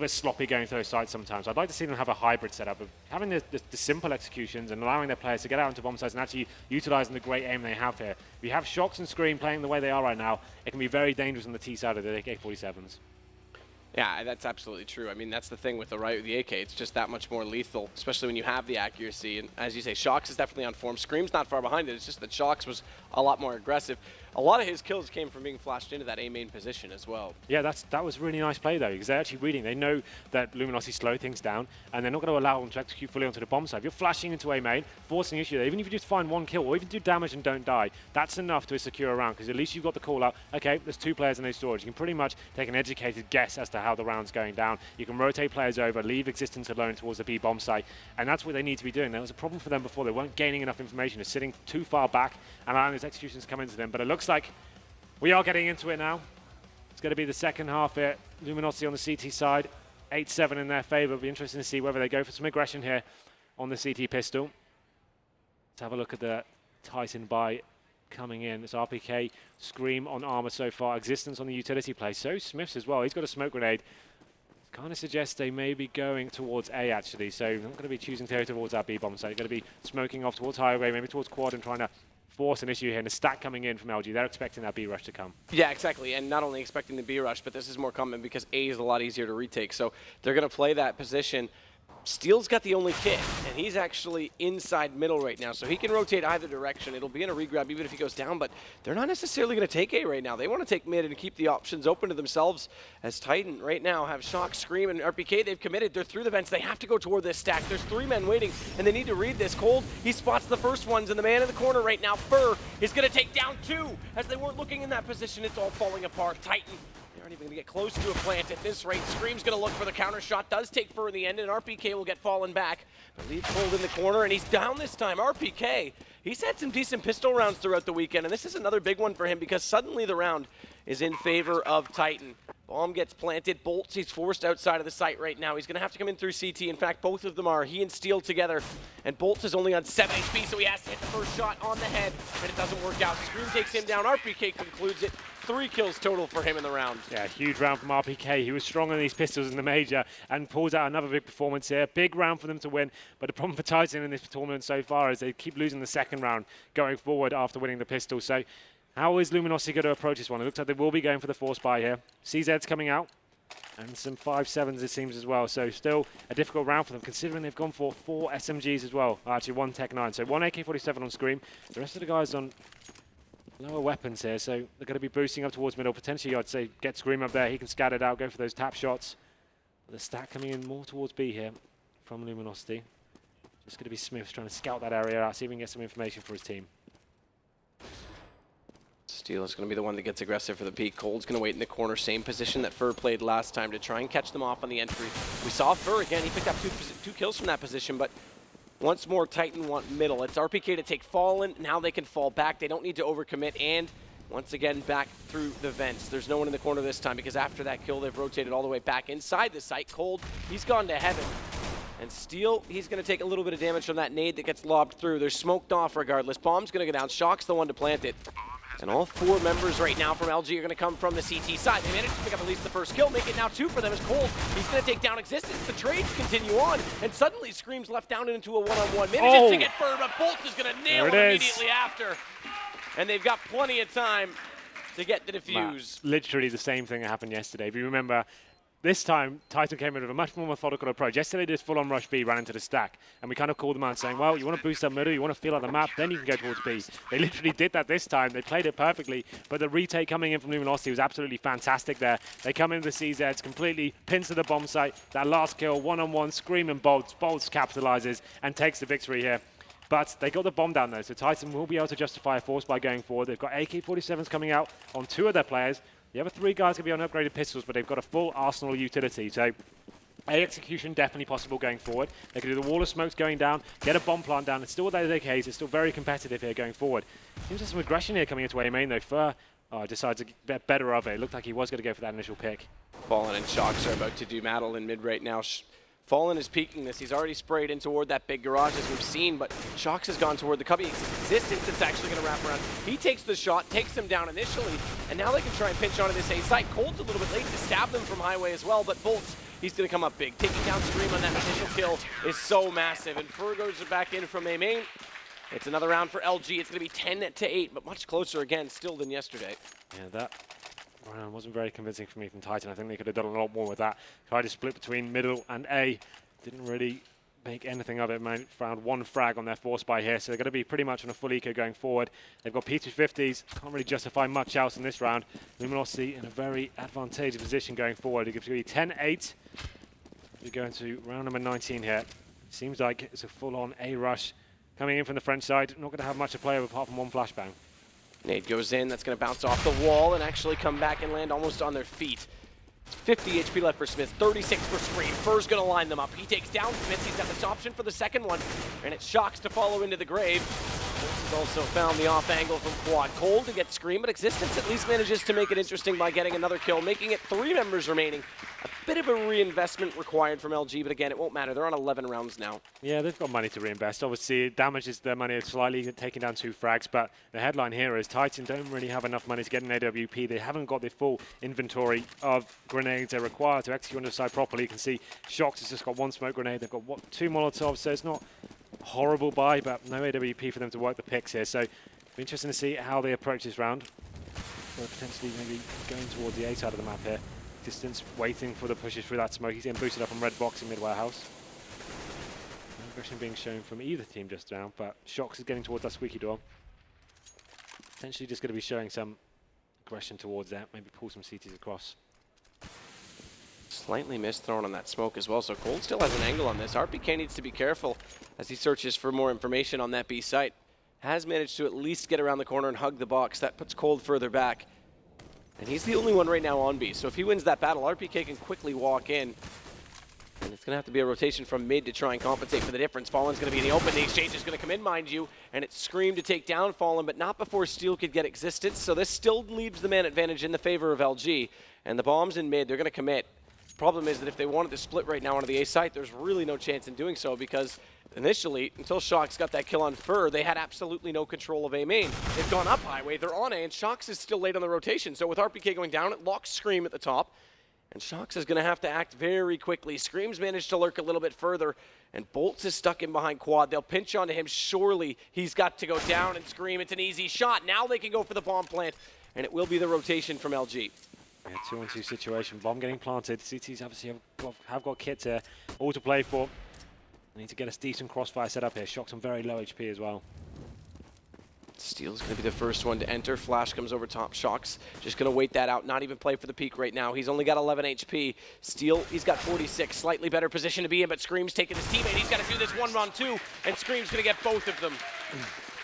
sloppy going through those sites sometimes. I'd like to see them have a hybrid setup of having the simple executions and allowing their players to get out into bomb sites and actually utilizing the great aim they have here. If you have Shox and Scream playing the way they are right now, it can be very dangerous on the T side of the AK-47s. Yeah, that's absolutely true. I mean, that's the thing with the AK. It's just that much more lethal, especially when you have the accuracy. And as you say, Shox is definitely on form. Scream's not far behind it. It's just that Shox was a lot more aggressive. A lot of his kills came from being flashed into that A main position as well. Yeah, that was really nice play though, because they're actually reading. They know that Luminosity slow things down, and they're not going to allow them to execute fully onto the bomb side. If you're flashing into A main, forcing issue there, even if you just find one kill or even do damage and don't die, that's enough to secure a round, because at least you've got the call out. Okay, there's 2 players in a storage. You can pretty much take an educated guess as to how the round's going down. You can rotate players over, leave Existence alone towards the B bomb site, and that's what they need to be doing. There was a problem for them before. They weren't gaining enough information. They're sitting too far back and allowing those executions to come into them. But it looks like we are getting into it now. It's going to be the second half here. Luminosity on the CT side, 8-7 in their favor. It'll be interesting to see whether they go for some aggression here on the CT pistol. Let's have a look at the Titan buy coming in. It's RPK, Scream on armor so far, Existence on the utility play. So Smiths as well. He's got a smoke grenade. Kind of suggests they may be going towards A actually. So they're not going to be choosing to go towards that B bomb site. They're going to be smoking off towards highway, maybe towards quad, and trying to force an issue here, and a stack coming in from LG. They're expecting that B rush to come. Yeah, exactly, and not only expecting the B rush, but this is more common because A is a lot easier to retake, so they're going to play that position. Steel's got the only kit, and he's actually inside middle right now, so he can rotate either direction. It'll be in a regrab even if he goes down, but they're not necessarily going to take A right now. They want to take mid and keep the options open to themselves, as Titan right now have Shox, Scream, and RPK. They've committed. They're through the vents. They have to go toward this stack. There's 3 men waiting, and they need to read this. Cold, he spots the first ones, and the man in the corner right now, Fur, is going to take down 2. As they weren't looking in that position, it's all falling apart. Titan, they aren't even going to get close to a plant at this rate. Scream's going to look for the counter shot. Does take Fur in the end, and RPK will get fallen back. But leaves Cold in the corner, and he's down this time. RPK, he's had some decent pistol rounds throughout the weekend, and this is another big one for him because suddenly the round is in favor of Titan. Bomb gets planted. Bolts, he's forced outside of the site right now. He's going to have to come in through CT. In fact, both of them are. He and Steel together. And Bolts is only on 7 HP, so he has to hit the first shot on the head, and it doesn't work out. Scream takes him down. RPK concludes it. 3 kills total for him in the round. Yeah, huge round from RPK. He was strong on these pistols in the major and pulls out another big performance here. Big round for them to win, but the problem for Titan in this tournament so far is they keep losing the second round going forward after winning the pistol. So how is Luminosity going to approach this one? It looks like they will be going for the force buy here. CZ's coming out, and some 5.7s it seems as well. So still a difficult round for them, considering they've gone for 4 SMGs as well. Actually, 1 Tech 9. So 1 AK-47 on Scream. The rest of the guys on lower weapons here, so they're going to be boosting up towards middle. Potentially, I'd say, get Scream up there. He can scatter it out, go for those tap shots. The stack coming in more towards B here from Luminosity. Just going to be Smiths trying to scout that area out, see if we can get some information for his team. Steel is going to be the one that gets aggressive for the peak. Cold's going to wait in the corner, same position that Fur played last time to try and catch them off on the entry. We saw Fur again. He picked up two kills from that position, but once more, Titan want middle. It's RPK to take Fallen. Now they can fall back. They don't need to overcommit, and once again, back through the vents. There's no one in the corner this time because after that kill, they've rotated all the way back inside the site. Cold, he's gone to heaven. And Steel, he's going to take a little bit of damage from that nade that gets lobbed through. They're smoked off regardless. Bomb's going to go down. Shock's the one to plant it. And all 4 members right now from LG are going to come from the CT side. They managed to pick up at least the first kill, make it now 2 for them as Cold. He's going to take down Existence. The trades continue on, and suddenly Scream's left down into a one-on-one. Manages to get Fur, but Bolt is going to nail it immediately after. And they've got plenty of time to get the defuse. Literally the same thing that happened yesterday. If you remember, this time, Titan came in with a much more methodical approach. Yesterday, they did full-on rush B, ran into the stack, and we kind of called them out saying, well, you want to boost up middle, you want to feel out the map, then you can go towards B. They literally did that this time. They played it perfectly, but the retake coming in from Luminosity was absolutely fantastic there. They come in with the CZs, completely pins to the bomb site. That last kill, one-on-one, Scream and Bolts. Bolts capitalizes and takes the victory here. But they got the bomb down though, so Titan will be able to justify a force by going forward. They've got AK-47s coming out on 2 of their players. The other 3 guys can be on upgraded pistols, but they've got a full arsenal utility. So A execution definitely possible going forward. They can do the wall of smokes going down, get a bomb plant down. It's still with those AKs. It's still very competitive here going forward. Seems there's some aggression here coming into A main though. Fur decides to get better of it. It looked like he was going to go for that initial pick. Fallen and Shocks are about to do battle in mid right now. Fallen is peeking this. He's already sprayed in toward that big garage as we've seen, but Shocks has gone toward the cubby. Existence that's actually going to wrap around. He takes the shot, takes him down initially, and now they can try and pinch onto this A site. Cold's a little bit late to stab them from highway as well, but Bolts, he's going to come up big. Taking down Scream on that initial kill is so massive, and Fur goes back in from A main. It's another round for LG. It's going to be 10-8, but much closer again still than yesterday. Yeah, that round wasn't very convincing for me from Titan. I think they could have done a lot more with that. Tried to split between middle and A. Didn't really make anything of it. Found 1 frag on their force buy here, so they're going to be pretty much on a full eco going forward. They've got P250s. Can't really justify much else in this round. Luminosity in a very advantageous position going forward. It's going to be 10-8. We're going to round number 19 here. Seems like it's a full-on A rush coming in from the French side. Not going to have much to play with apart from 1 flashbang. Nade goes in, that's going to bounce off the wall and actually come back and land almost on their feet. 50 HP left for Smith, 36 for Scream. Fur's going to line them up. He takes down Smith, he's got this option for the second one, and it Shocks to follow into the grave. He's also found the off angle from Quad. Cold to get Scream, but Existence at least manages to make it interesting by getting another kill, making it 3 members remaining. A bit of a reinvestment required from LG, but again, it won't matter. They're on 11 rounds now. Yeah, they've got money to reinvest. Obviously, it damages their money slightly, taking down 2 frags, but the headline here is Titan don't really have enough money to get an AWP. They haven't got the full inventory of grenades they require to execute on the side properly. You can see Shocks has just got 1 smoke grenade. They've got 2 Molotovs, so it's not a horrible buy, but no AWP for them to work the picks here. So it'll be interesting to see how they approach this round. Or potentially maybe going towards the A side of the map here. Distance, waiting for the pushes through that smoke. He's getting boosted up on red box in mid-warehouse. No aggression being shown from either team just now, but Shocks is getting towards that squeaky door. Potentially just going to be showing some aggression towards that, maybe pull some CTs across. Slightly missed throwing on that smoke as well, so Cold still has an angle on this. RPK needs to be careful as he searches for more information on that B site. Has managed to at least get around the corner and hug the box. That puts Cold further back. And he's the only one right now on B, so if he wins that battle, RPK can quickly walk in. And it's going to have to be a rotation from mid to try and compensate for the difference. Fallen's going to be in the open. The exchange is going to come in, mind you, and it's Scream to take down Fallen, but not before Steel could get Existence. So this still leaves the man advantage in the favor of LG. And the bombs in mid, they're going to commit. Problem is that if they wanted to split right now onto the A site, there's really no chance in doing so because initially, until Shocks got that kill on Fur, they had absolutely no control of A main. They've gone up highway, they're on A, and Shocks is still late on the rotation. So with RPK going down, it locks Scream at the top, and Shocks is going to have to act very quickly. Scream's managed to lurk a little bit further, and Bolts is stuck in behind Quad. They'll pinch onto him. Surely he's got to go down and Scream. It's an easy shot. Now they can go for the bomb plant, and it will be the rotation from LG. Yeah, 2-on-2 situation. Bomb getting planted. CTs obviously have got kits here, all to play for. They need to get a decent crossfire set up here. Shocks on very low HP as well. Steel's going to be the first one to enter. Flash comes over top. Shocks just going to wait that out, not even play for the peak right now. He's only got 11 HP. Steel, he's got 46. Slightly better position to be in, but Scream's taking his teammate. He's got to do this 1-on-2, and Scream's going to get both of them.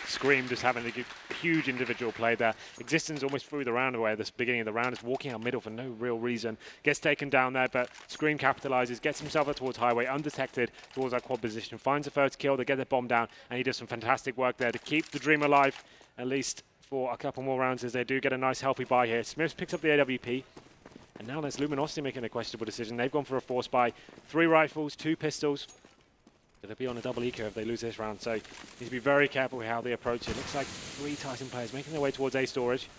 Scream just having a huge individual play there. Existence almost threw the round away at the beginning of the round. Is walking out middle for no real reason. Gets taken down there, but Scream capitalizes, gets himself up towards highway, undetected towards that quad position, finds the first kill, they get the bomb down, and he does some fantastic work there to keep the dream alive, at least for a couple more rounds as they do get a nice healthy buy here. Smith picks up the AWP, and now there's Luminosity making a questionable decision. They've gone for a force buy, 3 rifles, 2 pistols. They'll be on a double eco if they lose this round, so need to be very careful with how they approach it. Looks like 3 Titan players making their way towards A storage.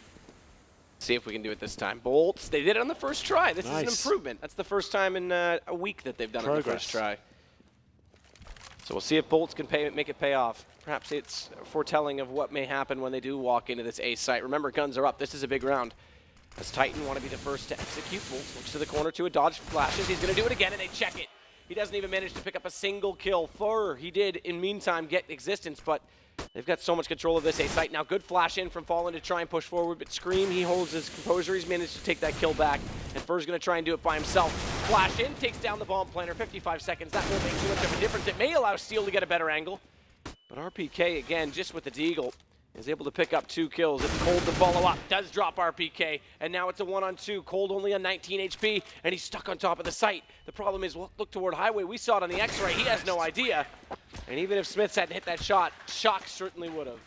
See if we can do it this time. Bolts, they did it on the first try. This is an improvement. That's the first time in a week that they've done it on the first try. So we'll see if Bolts can make it pay off. Perhaps it's foretelling of what may happen when they do walk into this A site. Remember, guns are up. This is a big round. As Titan want to be the first to execute. Bolts looks to the corner to a dodge, flashes. He's going to do it again, and they check it. He doesn't even manage to pick up a single kill. Fur, he did, in meantime, get existence, but they've got so much control of this A site. Now, good flash in from Fallen to try and push forward, but Scream, he holds his composure. He's managed to take that kill back, and Fur's going to try and do it by himself. Flash in, takes down the bomb planter, 55 seconds. That won't make too much of a difference. It may allow Steel to get a better angle, but RPK, again, just with the Deagle, is able to pick up 2 kills. It's Cold to follow up, does drop RPK, and now it's a 1-on-2. Cold only on 19 HP, and he's stuck on top of the site. The problem is, look toward Highway. We saw it on the X-ray. He has no idea. And even if Smiths hadn't hit that shot, Shock certainly would have.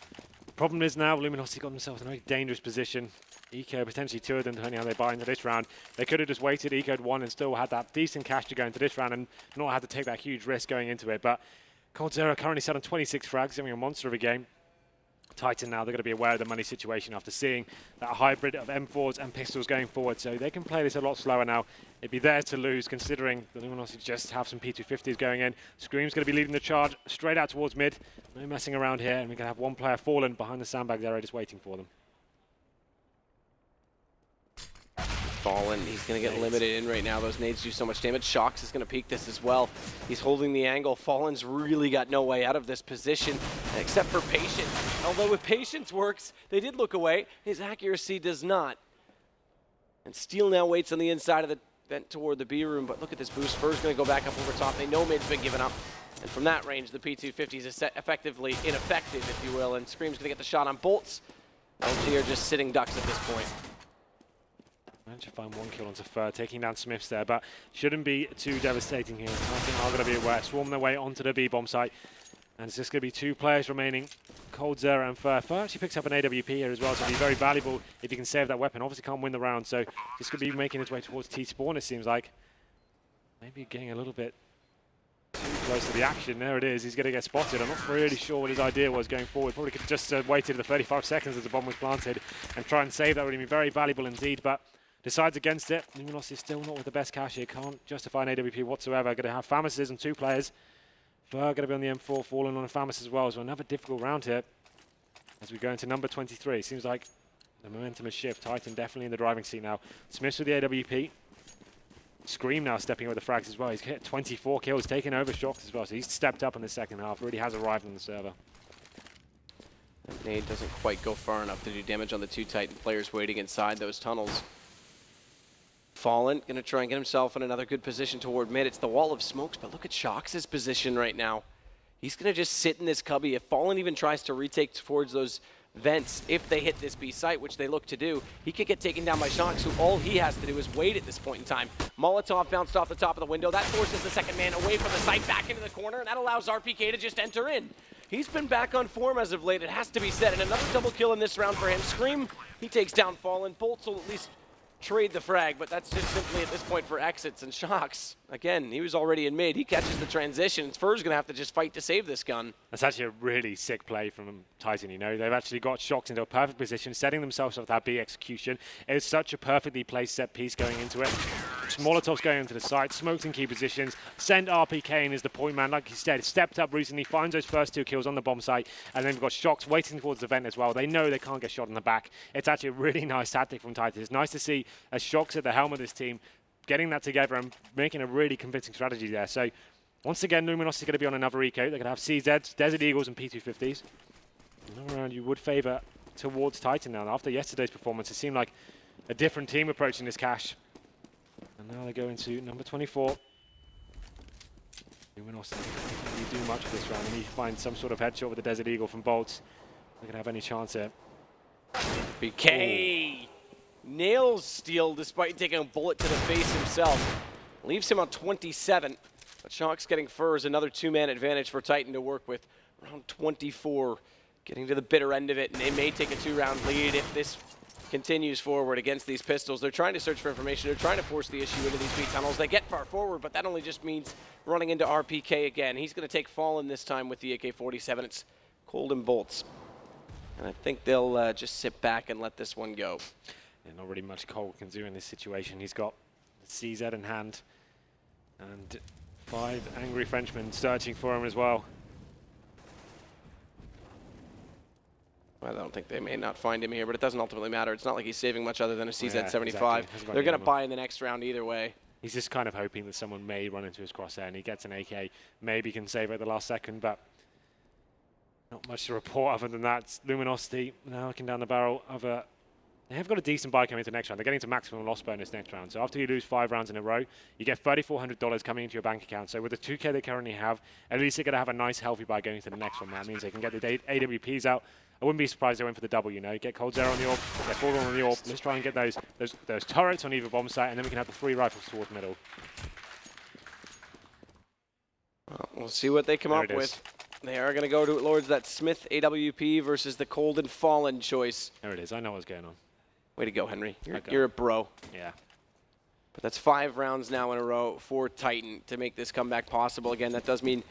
Problem is now, Luminosity got themselves in a very dangerous position. Eco, potentially 2 of them, depending on how they buy into this round. They could have just waited, Eco'd won, and still had that decent cash to go into this round and not had to take that huge risk going into it. But Cold Zero currently set on 26 frags, having a monster of a game. Titan now, they're going to be aware of the money situation after seeing that hybrid of M4s and pistols going forward, so they can play this a lot slower now. It'd be theirs to lose, considering the Luminosity just have some P250s going in. Scream's going to be leading the charge straight out towards mid. No messing around here, and we're going to have one player Fallen behind the sandbags area just waiting for them. Fallen, he's going to get limited in right now. Those nades do so much damage. Shox is going to peek this as well. He's holding the angle. Fallen's really got no way out of this position except for Patience. Although if Patience works, they did look away. His accuracy does not. And Steel now waits on the inside of the vent toward the B room, but look at this boost. Fur's going to go back up over top. They know mid's been given up. And from that range, the P250s is effectively ineffective, if you will, and Scream's going to get the shot on Bolts. LG are just sitting ducks at this point. Managed to find 1 kill onto Fur, taking down Smiths there, but shouldn't be too devastating here. Titan are going to be aware, swarm their way onto the B-bomb site, and it's just going to be 2 players remaining, Cold Zero and Fur. Fur actually picks up an AWP here as well, so it'll be very valuable if you can save that weapon. Obviously can't win the round, so just going to be making his way towards T-spawn, it seems like. Maybe getting a little bit too close to the action. There it is, he's going to get spotted. I'm not really sure what his idea was going forward. Probably could have just waited the 35 seconds as the bomb was planted and try and save. That would have been very valuable indeed, but decides against it. Luminosity is still not with the best cash here. Can't justify an AWP whatsoever. Going to have Famises and 2 players. Fur going to be on the M4, Fallen on a Famis as well. So another difficult round here as we go into number 23. Seems like the momentum has shifted. Titan definitely in the driving seat now. Smiths with the AWP. Scream now stepping with the frags as well. He's hit 24 kills, taking over Shox as well. So he's stepped up in the second half. Really has arrived on the server. That nade doesn't quite go far enough to do damage on the 2 Titan players waiting inside those tunnels. Fallen, going to try and get himself in another good position toward mid. It's the wall of smokes, but look at Shox's position right now. He's going to just sit in this cubby. If Fallen even tries to retake towards those vents, if they hit this B site, which they look to do, he could get taken down by Shox, who all he has to do is wait at this point in time. Molotov bounced off the top of the window. That forces the second man away from the site, back into the corner, and that allows RPK to just enter in. He's been back on form as of late, it has to be said, and another double kill in this round for him. Scream, he takes down Fallen. Bolts will at least trade the frag, but that's just simply at this point for exits. And Shox, again, he was already in mid. He catches the transition. Fur's going to have to just fight to save this gun. That's actually a really sick play from Titan, you know. They've actually got Shox into a perfect position, setting themselves up with that B execution. It's such a perfectly placed set piece going into it. Molotov's going into the site, smokes in key positions, send RPK in as the point man, like he said, stepped up recently, finds those first 2 kills on the bomb site, and then we've got Shox waiting towards the vent as well. They know they can't get shot in the back. It's actually a really nice tactic from Titan. It's nice to see a Shox at the helm of this team, getting that together and making a really convincing strategy there. So once again, Luminosity going to be on another eco. They're going to have CZs, Desert Eagles, and P250s. Another round you would favour towards Titan now. After yesterday's performance, it seemed like a different team approaching this cache. And now they go into number 24. Luminosity can't really do much of this round. And he finds some sort of headshot with the Desert Eagle from Bolts. They're going to have any chance here. BK nails Steel despite taking a bullet to the face himself. Leaves him on 27. But Shox getting Furs, another 2-man advantage for Titan to work with. Round 24, getting to the bitter end of it. And they may take a 2-round lead if this continues forward against these pistols. They're trying to search for information. They're trying to force the issue into these B tunnels. They get far forward, but that only just means running into RPK again. He's going to take Fallen this time with the AK-47. It's Cold and Bolts. And I think they'll just sit back and let this one go. Yeah, not really much Cold can do in this situation. He's got the CZ in hand and 5 angry Frenchmen searching for him as well. I don't think they may not find him here, but it doesn't ultimately matter. It's not like he's saving much other than a CZ-75. Exactly. They're going to buy in the next round either way. He's just kind of hoping that someone may run into his crosshair and he gets an AK, maybe can save it at the last second, but not much to report other than that. Luminosity now looking down the barrel of a... They have got a decent buy coming into next round. They're getting to maximum loss bonus next round. So after you lose 5 rounds in a row, you get $3,400 coming into your bank account. So with the 2K they currently have, at least they're going to have a nice healthy buy going into the next one. That means they can get the AWPs out. I wouldn't be surprised if they went for the double, you know. Get Cold Zero on the AWP, get Fallen on the AWP. Let's try and get those turrets on either bomb site, and then we can have the 3 rifles towards middle. Well, we'll see what they come up with. They are going to go towards that Smith AWP versus the Cold and Fallen choice. There it is. I know what's going on. Way to go, Henry. You're a bro. Yeah. But that's 5 rounds now in a row for Titan to make this comeback possible. Again, that does mean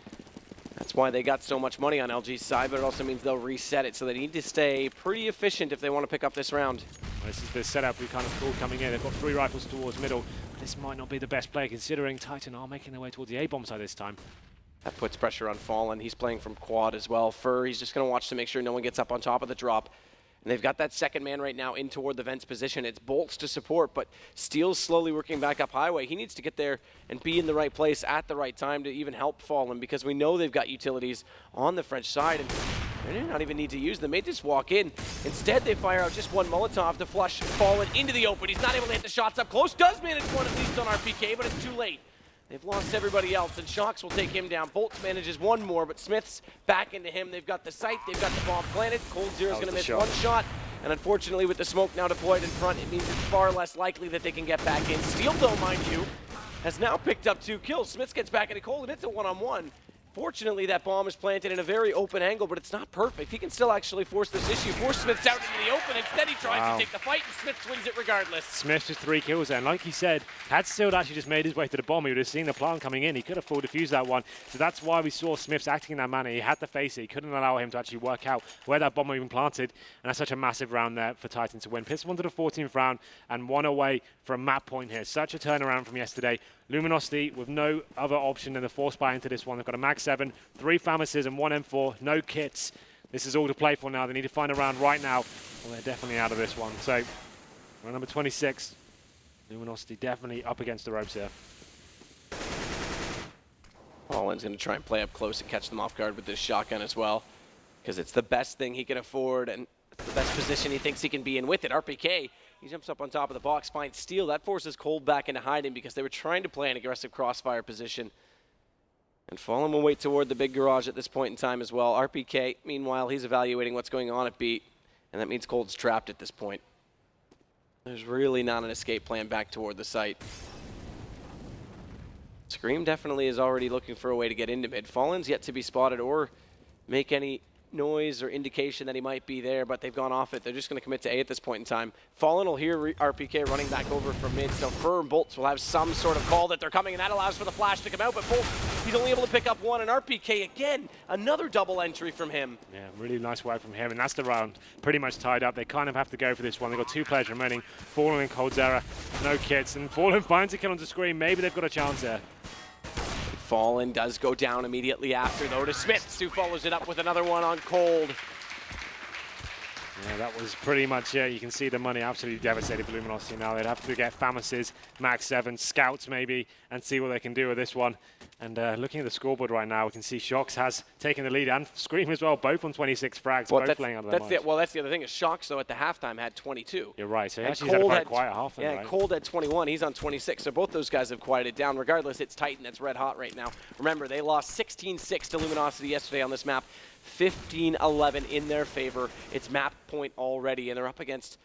that's why they got so much money on LG's side, but it also means they'll reset it. So they need to stay pretty efficient if they want to pick up this round. Well, this is the setup we kind of saw coming in. They've got 3 rifles towards middle. But this might not be the best play considering Titan are making their way towards the A-bomb side this time. That puts pressure on Fallen. He's playing from quad as well. Fur, he's just going to watch to make sure no one gets up on top of the drop. And they've got that second man right now in toward the Vents position. It's Bolts to support, but Steele's slowly working back up highway. He needs to get there and be in the right place at the right time to even help Fallen, because we know they've got utilities on the French side, and they do not even need to use them. They just walk in. Instead, they fire out just one Molotov to flush Fallen into the open. He's not able to hit the shots up close. Does manage one at least on RPK, but it's too late. They've lost everybody else, and Shocks will take him down. Bolts manages one more, but Smith's back into him. They've got the sight, they've got the bomb planted. Cold Zero's going to miss one shot, and unfortunately with the smoke now deployed in front, it means it's far less likely that they can get back in. Steel, though, mind you, has now picked up 2 kills. Smith gets back into Cold, and it's a one-on-one. Fortunately, that bomb is planted in a very open angle, but it's not perfect. He can still actually force this issue, force Smiths out into the open. Instead, he tries to take the fight, and Smith wins it regardless. Smith with 3 kills there, and like he said, had Steele actually just made his way to the bomb, he would have seen the plant coming in. He could have full defused that one. So that's why we saw Smith's acting in that manner. He had to face it. He couldn't allow him to actually work out where that bomb even planted. And that's such a massive round there for Titan to win. Pissed 1 to the 14th round and 1 away from map point here. Such a turnaround from yesterday. Luminosity with no other option than the force buy into this one. They've got a Mag 7, 3 Famases and 1 M4, no kits. This is all to play for now. They need to find a round right now. Well, they're definitely out of this one. So, round number 26, Luminosity definitely up against the ropes here. Fallen's going to try and play up close and catch them off guard with this shotgun as well, because it's the best thing he can afford, and it's the best position he thinks he can be in with it. RPK, he jumps up on top of the box, finds Steel. That forces Cold back into hiding because they were trying to play an aggressive crossfire position. And Fallen will wait toward the big garage at this point in time as well. RPK, meanwhile, he's evaluating what's going on at B, and that means Cold's trapped at this point. There's really not an escape plan back toward the site. Scream definitely is already looking for a way to get into mid. Fallen's yet to be spotted or make any noise or indication that he might be there, but they've gone off it. They're just going to commit to A at this point in time. Fallen will hear RPK running back over from mid, so Fur and Bolts will have some sort of call that they're coming, and that allows for the flash to come out, but Bolts, he's only able to pick up 1, and RPK, again, another double entry from him. Yeah, really nice work from him, and that's the round pretty much tied up. They kind of have to go for this one. They've got 2 players remaining, Fallen and Cold Zera, no kits, and Fallen finds a kill onto Scream. Maybe they've got a chance there. Fallen does go down immediately after, though, to Smiths, who follows it up with another one on Cold. Yeah, that was pretty much it. You can see the money absolutely devastated for Luminosity now. They'd have to get Famases, Mag 7, Scouts maybe, and see what they can do with this one. And looking at the scoreboard right now, we can see Shocks has taken the lead, and Scream as well, both on 26 frags, both playing out of their minds. Well, that's the other thing, is Shocks, though, at the halftime had 22. You're right, so he actually had a quiet half. Yeah, right? Cold had 21, he's on 26, so both those guys have quieted down. Regardless, it's Titan that's red hot right now. Remember, they lost 16-6 to Luminosity yesterday on this map. 15-11 in their favor. It's map point already, and they're up against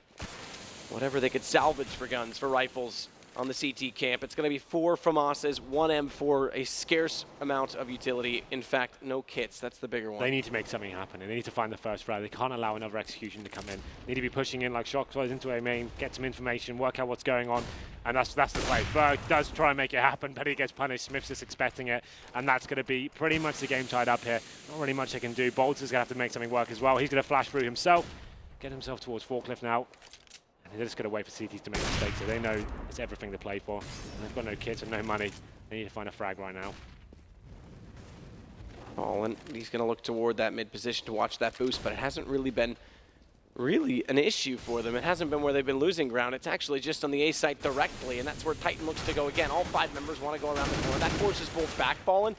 whatever they could salvage for guns, for rifles on the CT camp. It's going to be 4 FAMASes, 1 M4, a scarce amount of utility. In fact, no kits. That's the bigger one. They need to make something happen, and they need to find the first frag. They can't allow another execution to come in. They need to be pushing in like Shocks was into a main, get some information, work out what's going on, and that's the play. Berg does try and make it happen, but he gets punished. Smith's just expecting it, and that's going to be pretty much the game tied up here. Not really much they can do. Bolts is going to have to make something work as well. He's going to flash through himself, get himself towards Forklift now. And they're just going to wait for CTs to make mistakes, so they know it's everything to play for. And they've got no kits and no money. They need to find a frag right now. Fallen, he's going to look toward that mid position to watch that boost, but it hasn't really been really an issue for them. It hasn't been where they've been losing ground. It's actually just on the A site directly, and that's where Titan looks to go again. All 5 members want to go around the corner. That forces Bolt's backfalling.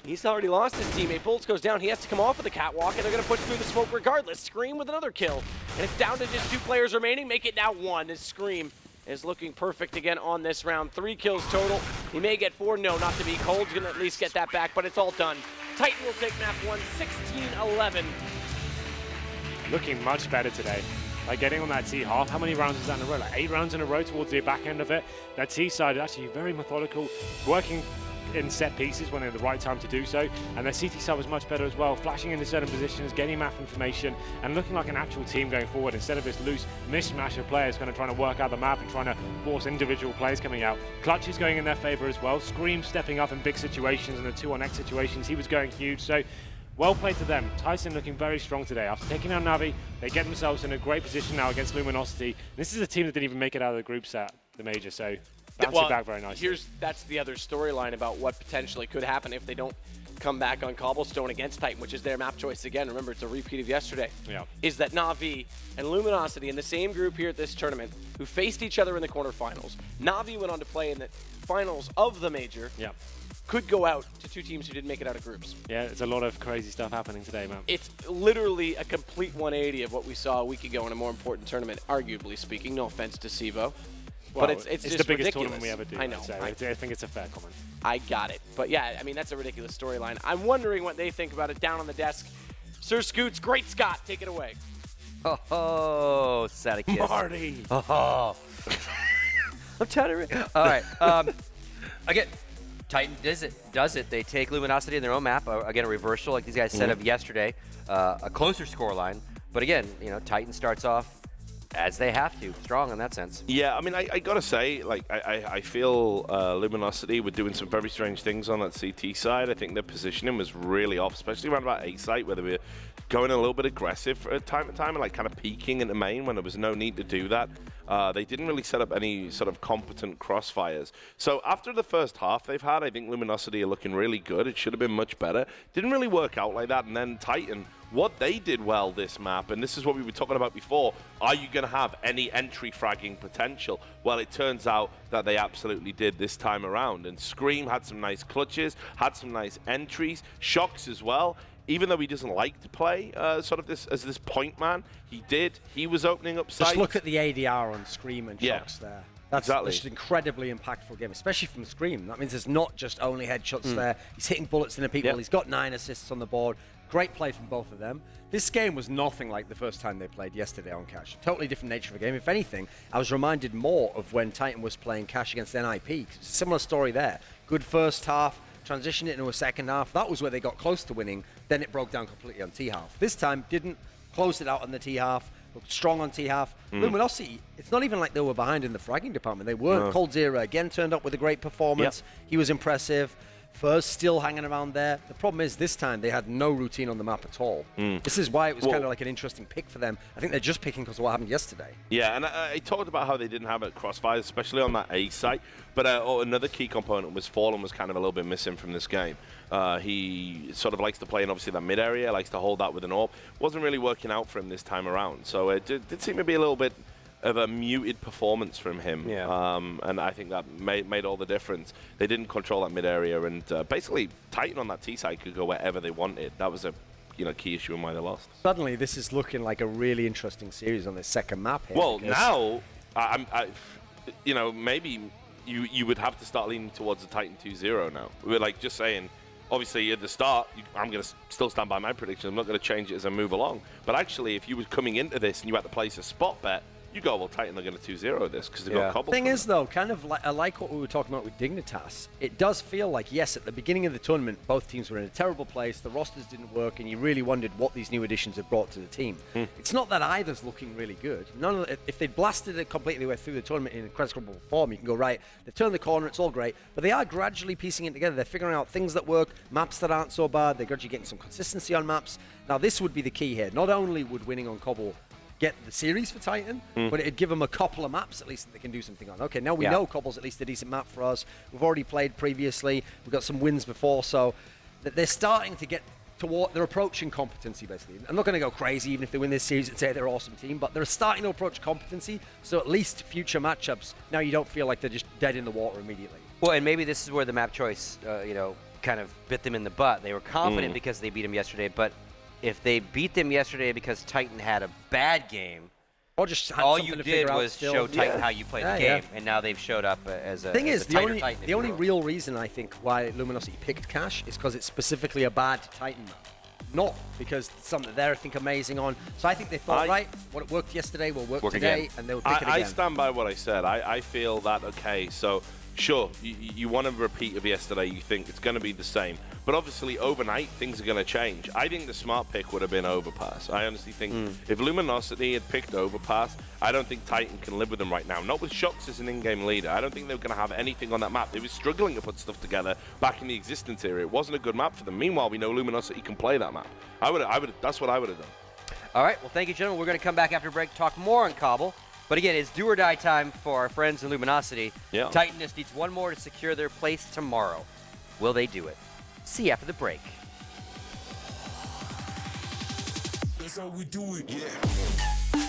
He's already lost his teammate. Boltz goes down. He has to come off of the catwalk, and they're going to push through the smoke regardless. Scream with another kill. And it's down to just 2 players remaining. Make it now 1 as Scream is looking perfect again on this round. 3 kills total. He may get 4. No, not to be. Cold's going to at least get that back, but it's all done. Titan will take map 1, 16-11. Looking much better today. Like getting on that T half. How many rounds is that in a row? Like 8 rounds in a row towards the back end of it. That T side is actually very methodical, working in set pieces when in the right time to do so. And their CT side was much better as well, flashing into certain positions, getting map information, and looking like an actual team going forward instead of this loose mishmash of players kind of trying to work out the map and trying to force individual plays coming out. Clutch is going in their favor as well. Scream stepping up in big situations and the 2-on-X situations. He was going huge. So well played to them. Tyson looking very strong today. After taking out Navi, they get themselves in a great position now against Luminosity. This is a team that didn't even make it out of the group set, the major, so bouncing back very nicely. That's the other storyline about what potentially could happen if they don't come back on Cobblestone against Titan, which is their map choice again. Remember, it's a repeat of yesterday. Yeah. Is that Na'Vi and Luminosity in the same group here at this tournament who faced each other in the quarterfinals. Na'Vi went on to play in the finals of the major. Yeah. Could go out to 2 teams who didn't make it out of groups. Yeah, it's a lot of crazy stuff happening today, man. It's literally a complete 180 of what we saw a week ago in a more important tournament, arguably speaking. No offense to CEVO. Well, but it's just the biggest ridiculous. tournament we ever do. I know. I think it's a fair comment. I got it. But yeah, I mean, that's a ridiculous storyline. I'm wondering what they think about it down on the desk. Sir Scoots, great Scott, take it away. Oh, Sadokist. Marty. Oh. I'm trying to. All right. Again, Titan does it. They take Luminosity in their own map. Again, a reversal like these guys set up yesterday. A closer scoreline. But again, you know, Titan starts off as they have to, strong in that sense. Yeah, I mean, I gotta say, like, I feel Luminosity were doing some very strange things on that CT side. I think their positioning was really off, especially around about A site, where they were going a little bit aggressive from time to time and like kind of peeking in the main when there was no need to do that. They didn't really set up any sort of competent crossfires. So after the first half they've had, I think Luminosity are looking really good. It should have been much better. Didn't really work out like that. And then Titan, what they did well this map, and this is what we were talking about before, are you going to have any entry fragging potential? Well, it turns out that they absolutely did this time around. And Scream had some nice clutches, had some nice entries, Shocks as well. Even though he doesn't like to play sort of this as this point man, he did. He was opening up sites. Just look at the ADR on Scream and Shocks there. That's an incredibly impactful game, especially from Scream. That means it's not just only headshots there. He's hitting bullets into people. He's got 9 assists on the board. Great play from both of them. This game was nothing like the first time they played yesterday on Cash. Totally different nature of a game. If anything, I was reminded more of when Titan was playing Cash against NIP. Similar story there. Good first half. Transitioned it into a second half. That was where they got close to winning. Then it broke down completely on T half. This time, didn't close it out on the T half. Looked strong on T half. Luminosity, it's not even like they were behind in the fragging department. They weren't. Cold Zero again turned up with a great performance. He was impressive. First still hanging around there. The problem is this time they had no routine on the map at all. This is why it was kind of like an interesting pick for them. I think they're just picking because of what happened yesterday. Yeah, and I talked about how they didn't have a crossfire, especially on that A site. But another key component was Fallen was kind of a little bit missing from this game. He sort of likes to play in obviously that mid area, likes to hold that with an AWP. Wasn't really working out for him this time around. So it did seem to be a little bit of a muted performance from him, and I think that made all the difference. They didn't control that mid area, and basically Titan on that T side could go wherever they wanted. That was a key issue in why they lost. Suddenly, this is looking like a really interesting series on this second map here. Well, now, maybe you would have to start leaning towards the Titan 2-0 now. We're like just saying. Obviously, at the start, I'm going to still stand by my prediction. I'm not going to change it as I move along. But actually, if you were coming into this and you had to place a spot bet, you go, well, Titan are going to 2-0 this because they've got Cobble. The thing is, though, kind of I like what we were talking about with Dignitas. It does feel like, yes, at the beginning of the tournament, both teams were in a terrible place. The rosters didn't work, and you really wondered what these new additions have brought to the team. It's not that either's looking really good. If they'd blasted it completely way through the tournament in incredible form, you can go, right, they've turned the corner, it's all great. But they are gradually piecing it together. They're figuring out things that work, maps that aren't so bad. They're gradually getting some consistency on maps. Now, this would be the key here. Not only would winning on Cobble get the series for Titan, but it'd give them a couple of maps at least that they can do something on. Okay, now we know Cobble's at least a decent map for us. We've already played previously. We've got some wins before, so they're starting to get they're approaching competency, basically. I'm not going to go crazy even if they win this series and say they're an awesome team, but they're starting to approach competency, so at least future matchups, now you don't feel like they're just dead in the water immediately. Well, and maybe this is where the map choice, kind of bit them in the butt. They were confident because they beat them yesterday, but if they beat them yesterday because Titan had a bad game, or just all you did was show Titan how you play the game, and now they've showed up as a thing is, Titan. The only real reason I think why Luminosity picked Cash is because it's specifically a bad Titan map. Not because it's something that they think amazing on. So I think they thought, right, what worked yesterday will work today, and they would pick it again. I stand by what I said. I feel that, okay, so sure, you want a repeat of yesterday, you think it's going to be the same. But obviously, overnight, things are going to change. I think the smart pick would have been Overpass. I honestly think if Luminosity had picked Overpass, I don't think Titan can live with them right now. Not with Shox as an in-game leader. I don't think they're going to have anything on that map. They were struggling to put stuff together back in the existence era. It wasn't a good map for them. Meanwhile, we know Luminosity can play that map. That's what I would have done. All right, well, thank you, gentlemen. We're going to come back after break, talk more on Cobble. But again, it's do or die time for our friends in Luminosity. Yeah. Titan just needs one more to secure their place tomorrow. Will they do it? See you after the break. That's how we do it, yeah.